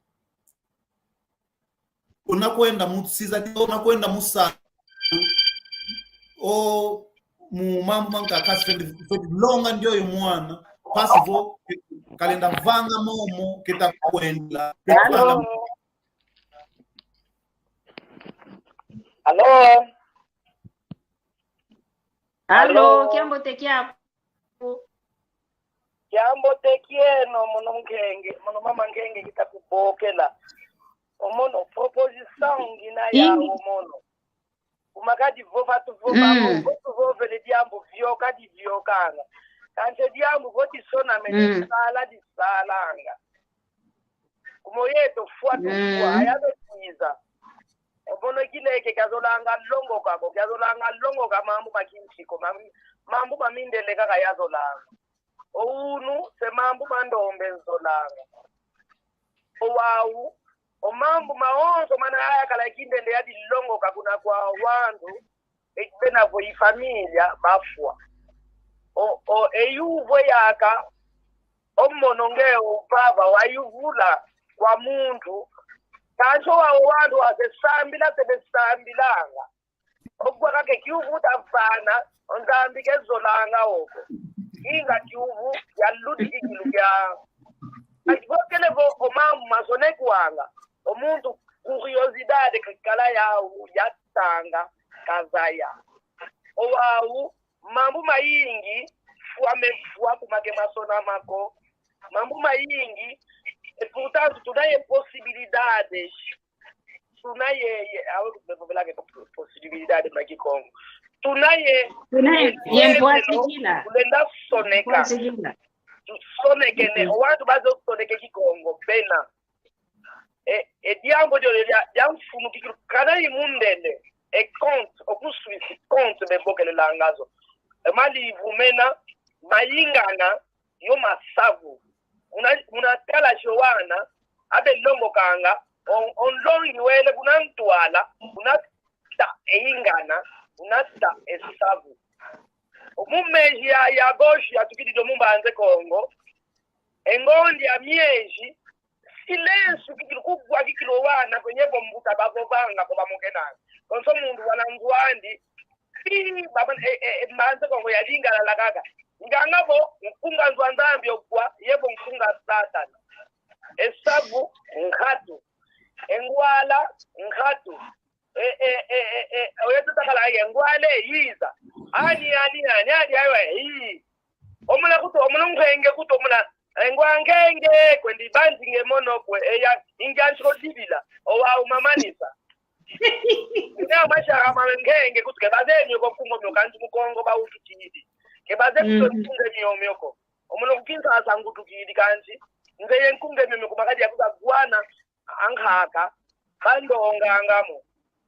unakwenda mutsiza unakwenda musa o mambo manka kasi longa ndio yo mwana pasivo kalenda vanga momo kita kwenda Allo kiambo tekia Jambo tekieno mono mama ngenge kitakubokela omono proposition ngina ya omono umakadi vova tu vova le diambo vioka di viokanga kanje diambo voti sona mene sala di salanga kumoyeto fuatu kwa ayabe tiza Obono kileke kazolanga longo kako kazolanga longo ka mambo makinchiko mambo mamindele kaka yazolanga ounu se mambo mandombe nzolanga owawu o mambo maonzo mana haya kala kindende yadi longo kakuna kwa wandu ekbena vo ifamilia bafwa o eyuvo yaka omonongeo baba wayuvula kwa muntu kancho wa wandu wasesambila sebesambilanga okwa kake kiuvuta fana onzambi kezolanga oko inga kiuvu ya ludi ikilu ya akibokele vo omamu masone kwanga omuntu curiosidade kala yawu yatanga kazaya owawu mambu mayingi fuamefua kumake masona mako mambu mayingi e portanto tunaye possibilidades tunaye awe kubevola ke possibilidade makikongo tunaye yempoasikila kulenda soneka sonekene owantu bazo soneke kikongo bena diambo diamfunu kikilu kana imundele compte okusuisi compte bebokele langazo mali vumena mayingana yo masavu unatala jowana abe longo kanga onlongi wele kunantwala unata eingana unata esavu omumeji ya goshi atukidi domumba anze Kongo engondi ya mieji silensu kikilu kubwa kikilu wana kwenye bombuta bagovanga kwa bamokenana konso mundu wananguandi baba manze Kongo ya lingala la kaka ngangabo mkunga nzwandambi okwa yebo mkunga satan esabu ngatu engwala ngatu oyeto takala engwale yiza ani ayo yi omula kuto omula ngenge kuto omula engwangenge kwendi banzinge monokwe eya ingancho dibila owa umamanisa ina mashaka mangenge kuto kebazenyo kokungo myokanzi mukongo ba ututidi kebaze kutunga nyomyoko omula kukinza asangu tukidi kanzi ngeye nkunge myomyoko makadi yakuza gwana anghaka bandonga angamo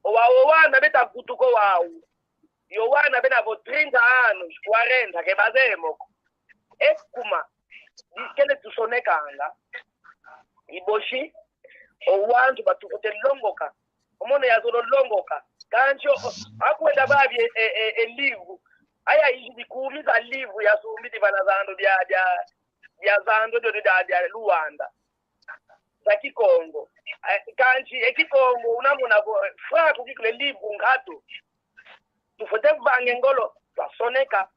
owawo wana beta kutuko wawu yo wana bena vo 30 anos 40 kebazemoko ekuma dikele tusonekanga iboshi owantu batukote longoka omono yazolo longoka kancho akwenda babi elivu aya yidi kuumiza livu ya sumbiti bana zando dia zando dia Luanda za Kikongo kanchi ekikongo unamuna fra kukikule livu ngatu tufote vange ngolo twasoneka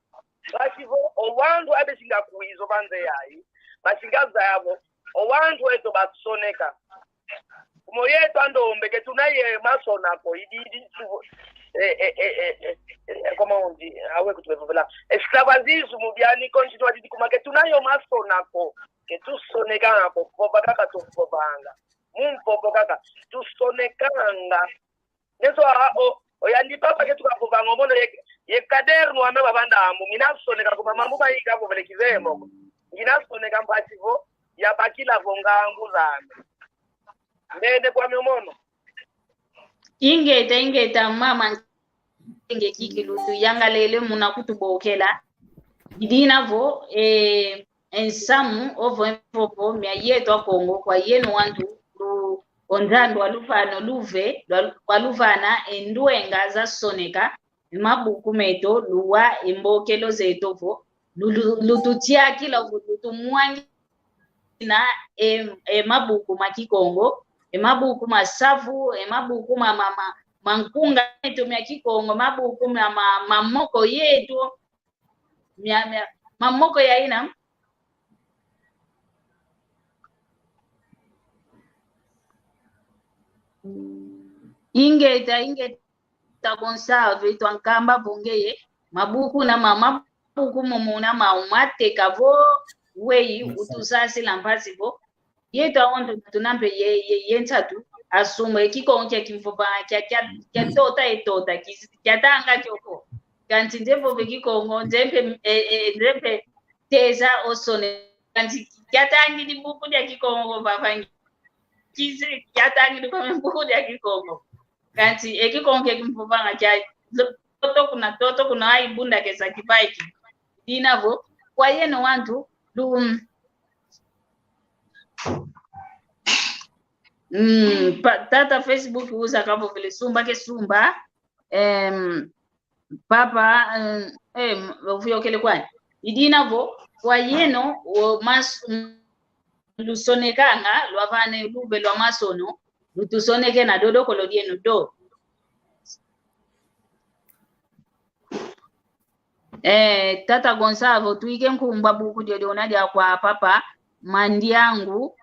basivo owandu abesinga kuizo banze yayi basingaza yabo owandu eto basoneka moyeto andombe ke tunaye masona ko ididi comment on dit awe kutubevola esclavagisme mubyani konchi twati kumake tunayo masona ko ke tusoneka ko bobaka tufobanga mumpopo kaka tusonekanga neso oyandi papa ke tukavanga omono ye kaderno ame babandambo nginasoneka kuma mambo bayika bovele kizemo nginasoneka mpasivo ya bakila vongangu zame ndende kwa myomono ingeta mama nge kikilutu yangalele muna kutubokela idinavo ensamu ovo mya yeto Kongo kwa yenu wantu onzando walufano luve waluvana enduenga za soneka mabuku meto luwa embokelo zetovo lututia kila lutumwangi na mabuku makikongo mabuku masafu mabuku mankunga yetu mya Kikongo mabuku mamoko yetu mamoko ya ina ingeta conserve twankamba bongeye mabuku na mabuku momuna maumate kavo wei utusasi lampasivo yeto awondo tunambe yentatu asume Kikongo kya kimfoba kya tota kyatanga kyoko kanti ndevo Kikongo nzempe teza osone kanti kyatangi ni buku ya Kikongo babangi kizi kyatangi ni kwa buku ya Kikongo kanti ekikonke kimfubanga kya toto kuna ai bunda kesa kibaiki dinavo kwa yeno wantu lu tata Facebook uza kavo vile sumba ke sumba papa uvio kele kwani idinavo kwa yeno mas lusonekanga lwavane lube lwa masono lutusoneke na dodo kolodieno do tata Gonzalo tuike nkumba buku dio unadia kwa papa mandiangu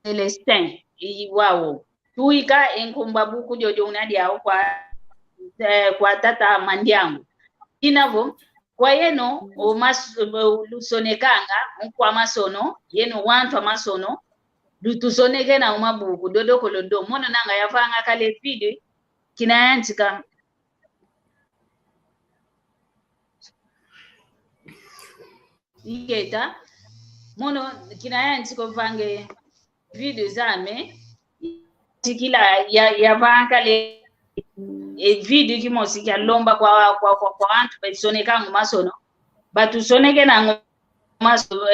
Celestin iwao tuika enkumba buku dio unadia kwa tata mandiangu inavo kwa yeno lusonekanga kwa masono yeno wantu masono lutusoneke na umabuku dodo kolodo mono nanga yavanga kale video kinayantika igeta mono kinayantika vange video zame tikila yavanga le video kimosi kya lomba kwa wantu besoneka masono batusoneke na maso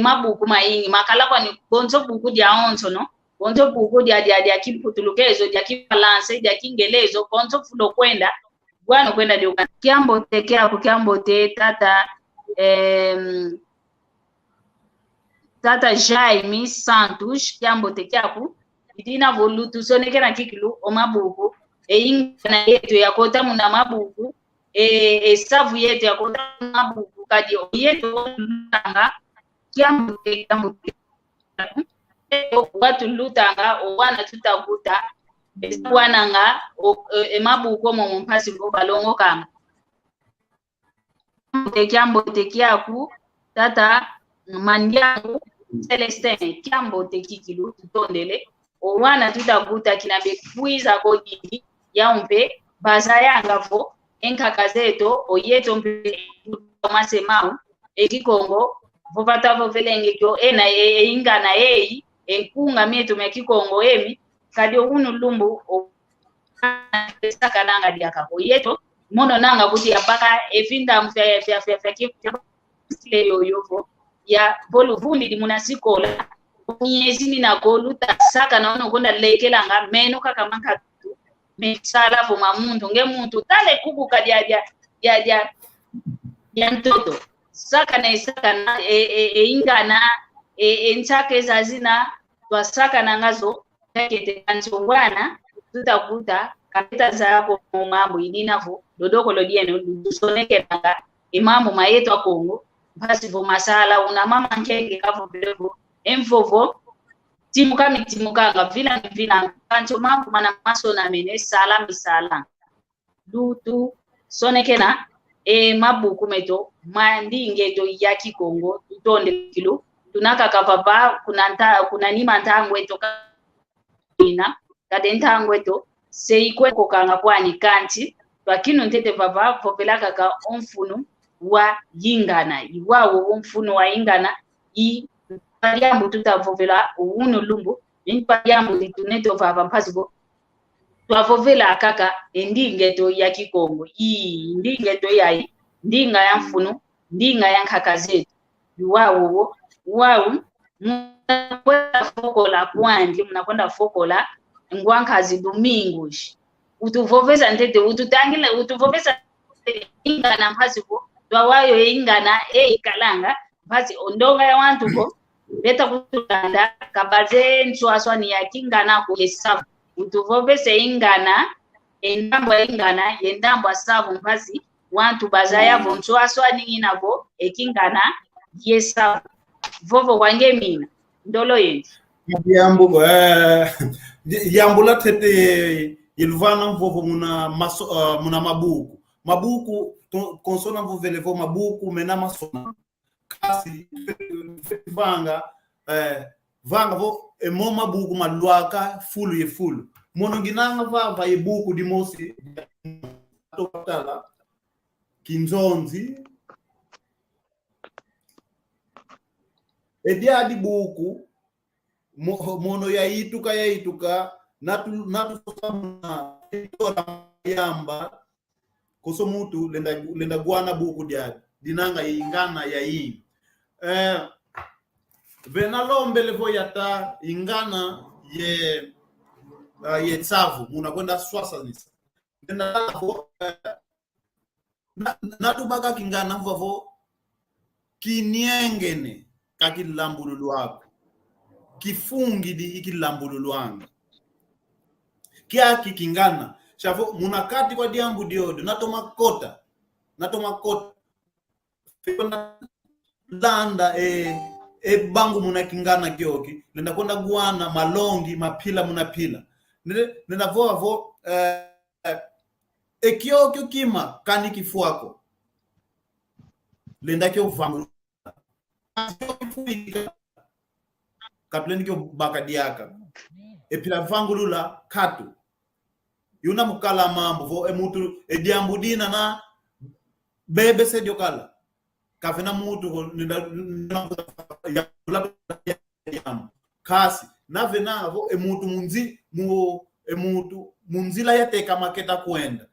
mabuku maingi makala kwa ni bonzo buku dia onzo no bonzo buku dia kimputulukezo dia kibalance dia kingelezo bonzo fulo kwenda bwana kwenda dio kiambo tekea kiambo te tata Jaime Santos kiambo tekea ku idina volutu soneke na kikilu o mabuku ingana yetu yakota muna mabuku savu yetu yakota mabuku kadi yetu lutanga kiambo watu lutanga wana tutakuta wananga mabuku mo mpasi ngo balongo kanga kiambo tekiaku tata mandiangu Celestin kiambo tekikilu tutondele wana tutakuta kinabe kuiza kodi yaumpe bazayanga vo enkakazeto oyeto mpe masemau ekikongo vovata vovelenge kyo ena ingana ei enkunga meto mekikongo emi kadi unu lumbu saka nanga diaka oyeto mono nanga kuti yapaka efinda mfya kile yoyofo ya voluvundi di munasikola nyezini na koluta saka naona konda lekelanga meno kaka mankatu mesala vo mamuntu ngemuntu tale kuku kadia ya mtoto saka na isaka na ingana enchake zazina twa saka na ngazo kete kanchongwana tutakuta kapita zako mambo idinavo dodoko lodieno dusoneke nanga imamu mayeto akongo basi vo masala una mama nkenge kavo belevo emvovo timukanga vila kancho mambo mana maso na mene sala misala dutu sonekena mabuku meto mandinge to yaki Kongo tutonde kilo tunaka kapapa kuna ni mantangwe to ina kadentangwe to seikwe kokanga kwani kanti lakini ntete papa popelaka ka onfunu wa yingana iwawo onfunu wa yingana I pariambu tutavovela uno lumbu ni pariambu lituneto vava mpasibo twavovela kaka endingeto ya kikongo ndingeto yayi ndinga ya mfunu ndinga ya nkakazetu iwawo mnakwenda fokola kwandi mnakwenda fokola ngwankazi Domingos utuvoveza ntete ututangile utuvoveza ingana mpasibo twawayo ingana kalanga basi ondonga ya wantu ko beta kutanda kabaze nswaswa ni yakingana ku yesafu utuvovese ingana endambo ingana yendambo asavu basi wantu bazaya vo nswaswa ni inavo ekingana yesafu vovo wange mina ndolo yendi yambo la tete yelvana vovo muna mabuku konsona vovelevo mabuku mena masona kasi vanga vo emo mabuku malwaka fulu mono ginanga va ebuku di mosi totala kinzonzi edia di buku mono ya ituka natu yamba koso mutu lenda guana buku dia dinanga ingana ya hii vena lombe levo yata ingana ye tsavu muna kwenda swasa nisa natu baka kingana mvavo kiniengene kakilambululu wako kifungi di ikilambululu wangu kia kikingana shavo munakati kwa diambu diodo natoma kota landa bangu munakingana kioki nenda kwenda guana malongi mapila munapila nenda vo kioki kima kani kifuako lenda kio vangu kapleni kio bakadiaka pila vangulula katu yuna mukala mambo vo mutu diambu dina na bebe se diokala kafena mutu ya kasi na venavo mutu munzila yateka maketa kwenda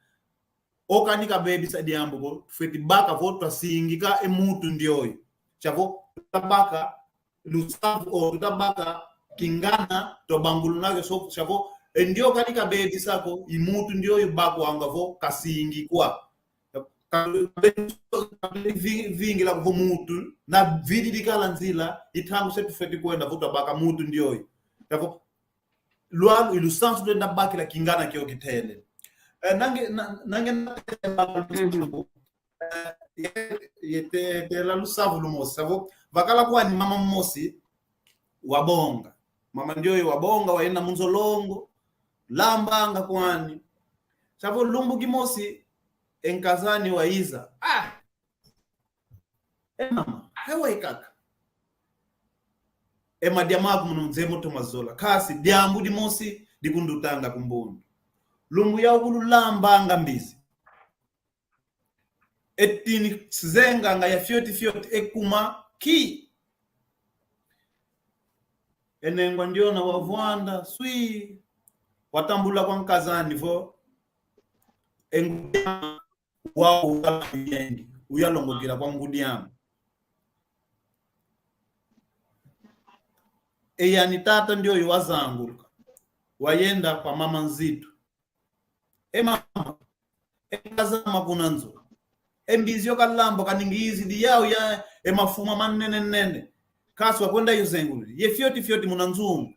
okanika baby sa diambo go feti baka vo twasingika mutu ndioyo chavo tabaka lusafu o tabaka kingana to bangulu nage so chavo ndio kanika baby sako imutu ndioyo bako angavo kasingi kwa vingi la mutu na vidi dikala nzila itangu setu feti kwenda vuta baka mutu ndioyo tafo lualu ilusansu de nabaki la kingana kio kitele nange yete la lusavu lumosi tafo vakala kwa ni mama mmosi wabonga mama ndioyo wabonga waenda munzolongo lambanga kwani tafo lumbu kimosi enkazani waiza mama hewa ikaka diamaku mununzemo tomazola kasi diambu dimosi dikundutanga kumbundu lumbu ya ukululambanga mbizi etini zenga nga ya fyoti ekuma ki enengwa ndiona wavwanda swi watambula kwa nkazani vo engudia wao yengi uyalongogira kwa ngudiamu yani tata ndio yuwazanguluka wayenda kwa mama nzitu mama ekazama kunanzo mbizio kalambo kaningizi di yao ya mafuma manene kaswa kwenda yuzengulu ye fyoti munanzungu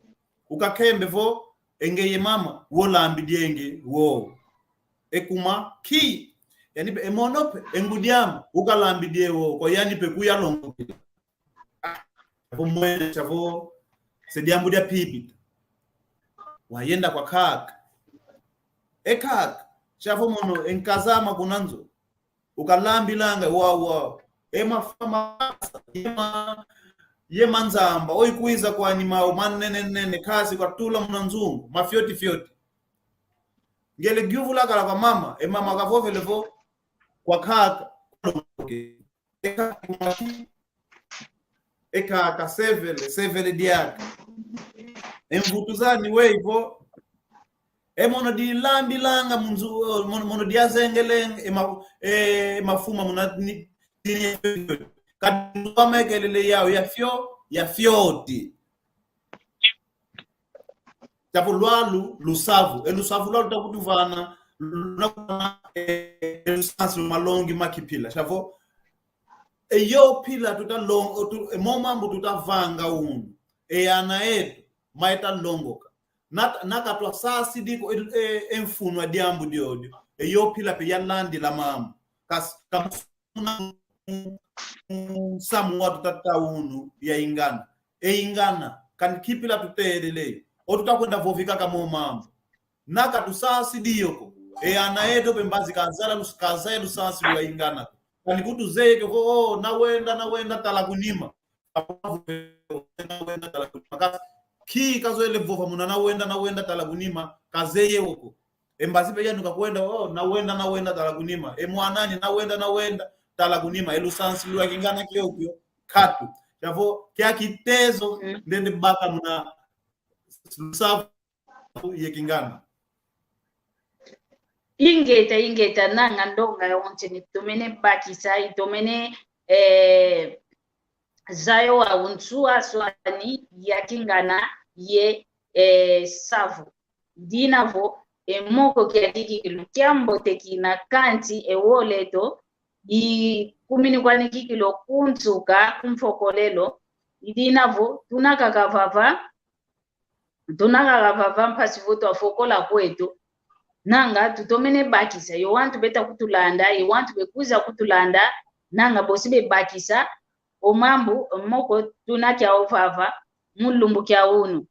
ukakembe vo engeye mama wolambi dienge wo ekuma ki yani emonope engudiamu ukalambi die wo kwa yani pe kuyalongo pomwe chavo sediambu dia pipi wayenda kwa kaka kaka chavo mono enkazama kunanzo ukalambi langa wa mafama ye manzamba oikuiza kwa animao manene kasi kwa tula munanzungu mafyoti ngele gyuvu la kala kwa mama mama kavovelevo kwa kaka kaka sevele diaka mvutuzani weivo mono di lambi langa munzu mono dia zengeleng mafuma munatini kadwa mekelele yao ya fyoti tapo lwalu lusavu lusavu lwalu takutuvana lusansi malongi makipila chavo yo pila tutalongo momambo tutavanga unu ana etu maeta longoka nakatwa sasi diko emfunwa diambu diodio yo pila pe yalandi la mamu kamuna samu watu tata unu ya ingana kan kipila tutelele o tutakwenda vovika kama mambo nakatu sasi diyoko ana etu pembazi kazala lusasi wa ingana kan kutu zeke nawenda talakunima nawenda talakunima ki kazoele vova muna nawenda talakunima kazeye huko embazi pe yanuka kwenda nawenda talakunima mwanani nawenda talakunima elusansi lwa kingana kiokyo katu chavo kya kitezo ndende baka muna lusafu yekingana ingeta nanga ndonga yonche ni tumene bakisa itomene zayo wa unsua swani yakingana ye savu dinavo emoko kiadiki kilukiambo tekina kanti ewoleto i kumini kwani kikilo kuntuka kumfokolelo idinavo tunakakavava mpasi voto afokola kwetu nanga tutomene bakisa yo want beta kutulanda you want bekuza kutulanda nanga bosibe bakisa omambu moko tunakya ovava mulumbu kya unu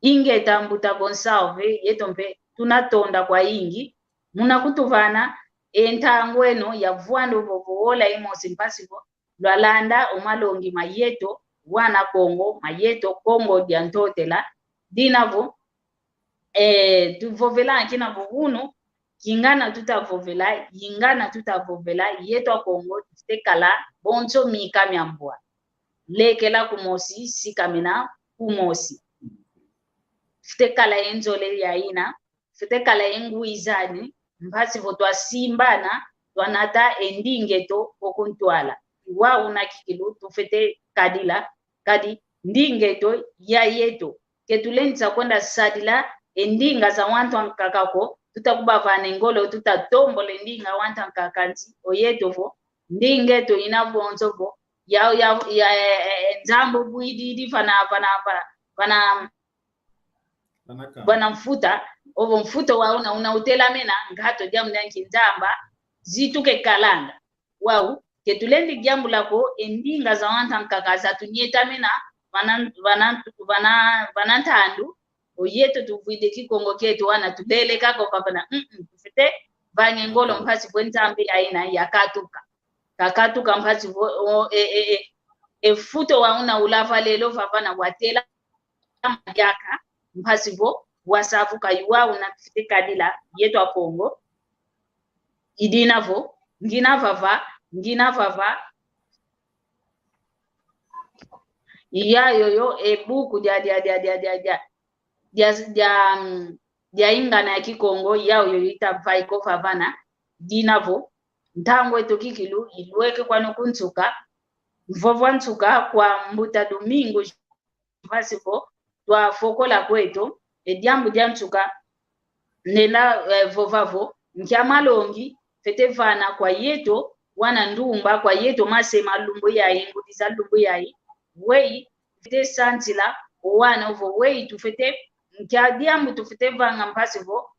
inge tambuta conserve yetombe tunatonda kwa ingi muna kutuvana entangweno ya vuando vovola imosi mpasivo lwalanda omalongi mayeto wana Kongo diantotela dinavo tuvovela kina vuno kingana tutavovela yingana tutavovela yeto Kongo tekala boncho mika myambwa lekela kumosi sikamina kumosi tekala enzole yaina tekala enguizani mpasi votwa simbana twanata endingeto okuntwala wa una kikilu tufete kadi ndingeto ya yeto ketulenza kwenda sadila endinga za wantu ankakako tutakubavana ngolo tutatombole ndinga wantu ankakanti oyetovo ndingeto inavonzovo ya nzambo buididi bana mfuta ovo mfuto wauna unautela mena ngato jamu nyanki nzamba zituke kalanda wau ketulendi jambu lako endinga za wanta nkakaza tunyeta mena vanantandu oyeto tuvuide kikongo ketu wana tudele kako papana tufite vanye ngolo mpasi bwentambi aina yakatuka mpasi futo wauna ulava lelo vavana watela majaka mpasi vo wasafu kayuwa una tufite kadila yetu Kongo idinavo ngina vava iya yoyo ebuku dia ingana ya kikongo yao yoyita vaiko favana dinavo ntango eto kikilu ilweke kwano kuntuka mvovwa ntuka kwa mbuta domingo vasivo twa fokola kweto ediambu dia ntuka nela vovavo nkya malongi fete vana kwa yeto wana ndumba kwa yeto masema lumbu yayi ngudiza lumbu yayi wei fete santila wana ovo wei tufete nkya diambu tufete vanga mpasivo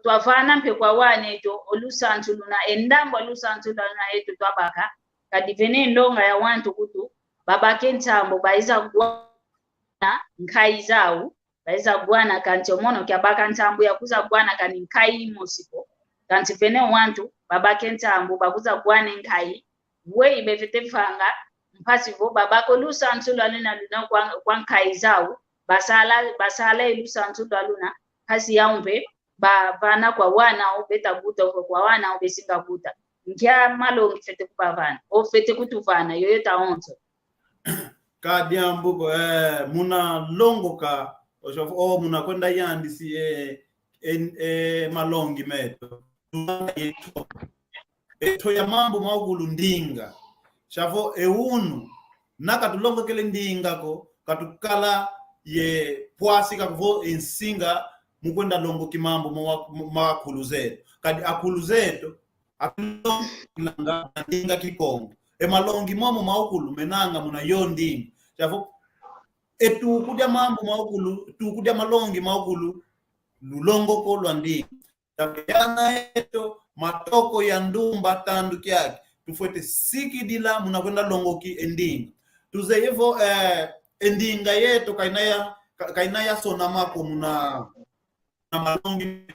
twa vana mpe kwa wane eto olusantuluna endambo olusantuluna eto twabaka kadivene ndonga ya wantu kutu babake ntambo baiza gwana nkai zau baiza gwana kanti omono kyabaka ntambo yakuza gwana kani nkai mosipo kanti pene wantu babake ntambo bakuza gwana nkai wei befete vanga mpasivo babako lusantuluna luna kwa nkai zau basala ilusantuluna kasi yaumbe bana kwa wana obeta guta kwa wana obesinga guta nkya malongi fete kupavana o fete kutuvana yoyota onto kadiambu muna longoka o muna kwenda yandisi malongi meto eto ya mambo maugulu ndinga shavo eunu naka tulongo kele ndinga ko katukala ye pwasi kakvo ensinga mukwenda longo kimambo makulu zetu kadi akulu zetu akulonga ndinga kikongo emalongi mamo maukulu menanga muna yondinga shavo etu kudya mambo maukulu tu kudya malongi maukulu lulongo ko lwandinga yana eto matoko ya ndumba tandu kyake tufuete sikidila muna kwenda longo ki endinga tuze hivyo endinga yetu kainaya sona mako muna malongi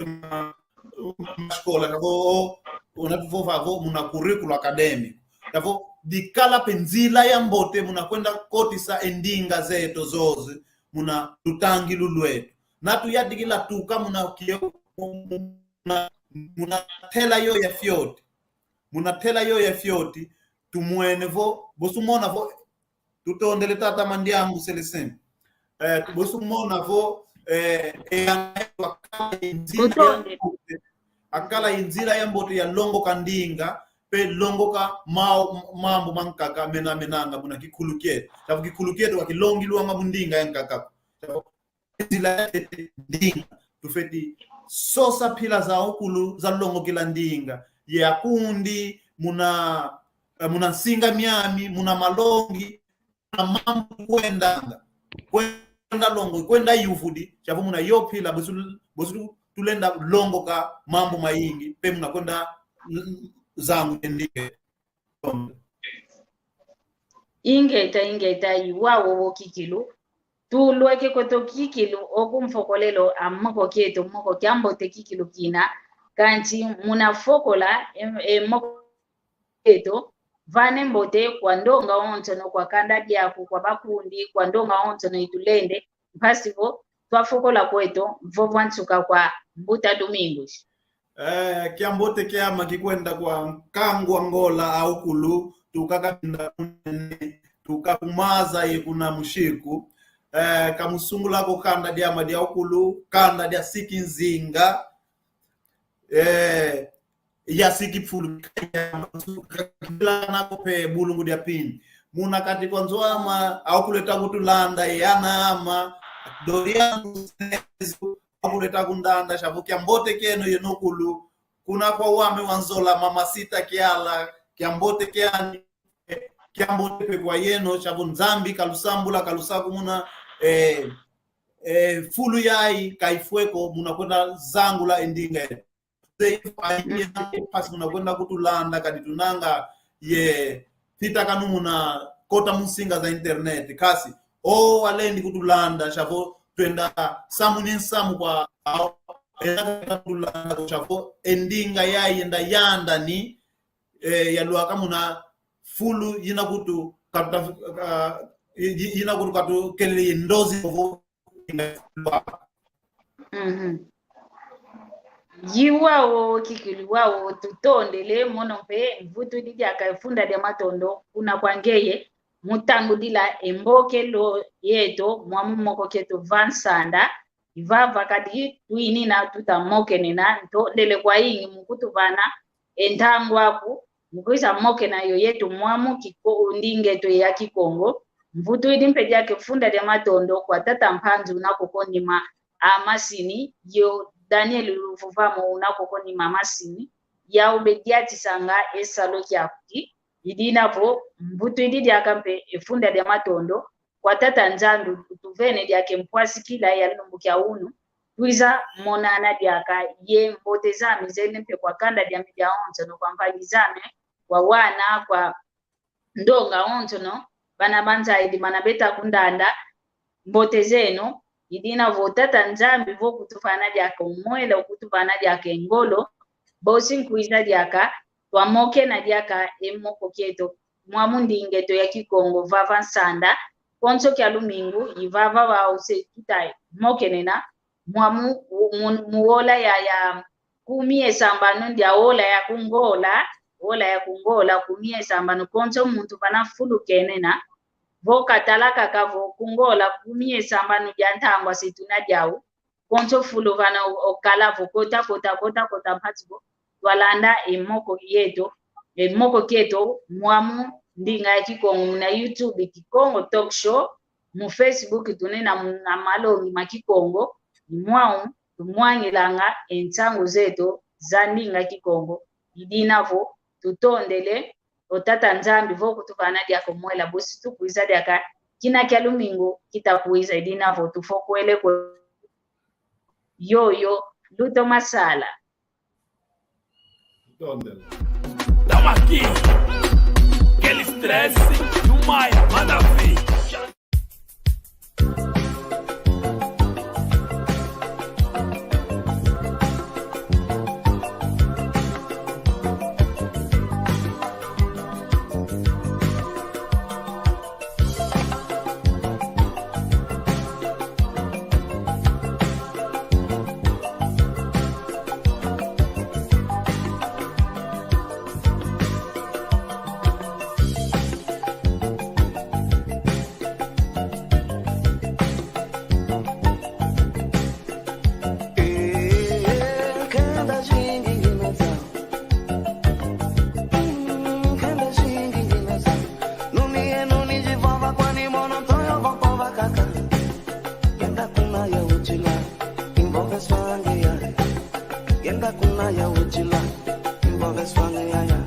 mashkola kavo unatuvovavo muna curriculum academic kavo dikala penzila ya mbote muna kwenda kotisa endinga zeto zoze muna tutangi lulwetu natu yadigila tuka muna kiyo muna tela yo ya fioti muna tela yo ya fioti tumuene vo bosumona vo tutondele tata mandiangu selesem bosu mona vo akala inzira ya mbote ya longo kandinga pe longo ka mambo mankaka menanga muna kikulukie tabu kikulukie to kilongi luanga mundinga yankaka inzira ndinga tufeti sosa pila za okulu za longo kilandinga ya kundi muna singa miami muna malongi na mambo kwenda longo kwenda yufudi chapo muna yopila bosu tulenda longo ka mambo maingi pe muna kwenda zangu ndike ingeta iwawo wokikilu tulweke koto kikilu okumfokolelo amako keto moko kyambo te kikilu kina kanchi munafokola moko keto vane mbote kwa ndonga ontono kwa kanda dyako kwa bakundi kwa ndonga ontono itulende mpasivo twafokola kweto mvovwansuka kwa mbuta Domingos kiambote kiama kikwenda kwa kangwa ngola au kulu tukakapinda tukakumaza ye kuna mushiku kamusungula ko kanda dia madia okulu kanda dia sikinzinga ya sikipfulu kila nako pe bulungu dia pin muna kati kwanzo ama au kuleta kutulanda yana ama dorian kuleta kundanda shavukia mbote keno yenokulu kuna kwa wame wanzola mama sita kiala kiambote kiani kiambote pe kwa yeno shavu nzambi kalusambula kalusaku muna fulu yai kaifueko muna kwenda zangula endinga pasi muna kwenda kutulanda kaditunanga ye pita kanu muna kota musinga za internet kasi walendi kutulanda shavu twenda samu samu kwa chafo endinga yayenda yanda ni yaluaka muna fulu yinakutu katu kelele ndozi yiwawo kikiliwawo tutondele mono pe mvutu didi akaifunda de matondo kuna kwangeye mutangu dila emboke lo yeto mwamu moko keto vansanda ivava kadi tuini na tutamoke nina ntondele kwa ingi mkutu vana entangu waku mkuisa moke na yo yetu mwamu kiko ndinge to ya Kikongo mvutu idi mpeja kifunda de matondo kwa tata mpanzu unakokondi ma amasini yo Daniel Rufuvamo unakokondi ma amasini ya ubediati sanga esalo kyakuti idina vo mbutu ididi akampe efunda de matondo kwa tata nzandu tuvene dyake mpwasi kila ya lumbukia unu tuiza monana dyaka ye mbote zami zelempe kwa kanda dya media onto no kwa mpali zame kwa wana kwa ndonga onto no bana banza idi manabeta kundanda mbote zeno idina vo tata nzambi vo kutufana dyaka umwela kutufana dyaka ngolo bosi nkuiza dyaka twamoke na dyaka emoko keto mwamundinge to ya Kikongo vava nsanda konso kya lumingu ivava wa use tutai moke nena mwamu muola ya kumie sambano ndia ola ya kungola kumie sambano konso muntu pana fulu kenena voka talaka kavo kungola kumie sambano ya ntangwa situna jau konso fulu vana okala vokota kota mpatibo walanda emoko keto mwamu ndinga ya Kikongo na YouTube Kikongo Talk Show mu Facebook tunena na malongi makikongo mwau tumwangilanga entsangu zeto za ndinga Kikongo idinavo tutondele otata nzambi vo kutufana dia komwela bosi tukuiza dia kina kya lumingo kitakuiza idinavo tufokwele yoyo luto masala Tamo aqui, aquele estresse no Maia, manda ver. kuna ya ujila involves fanga yaya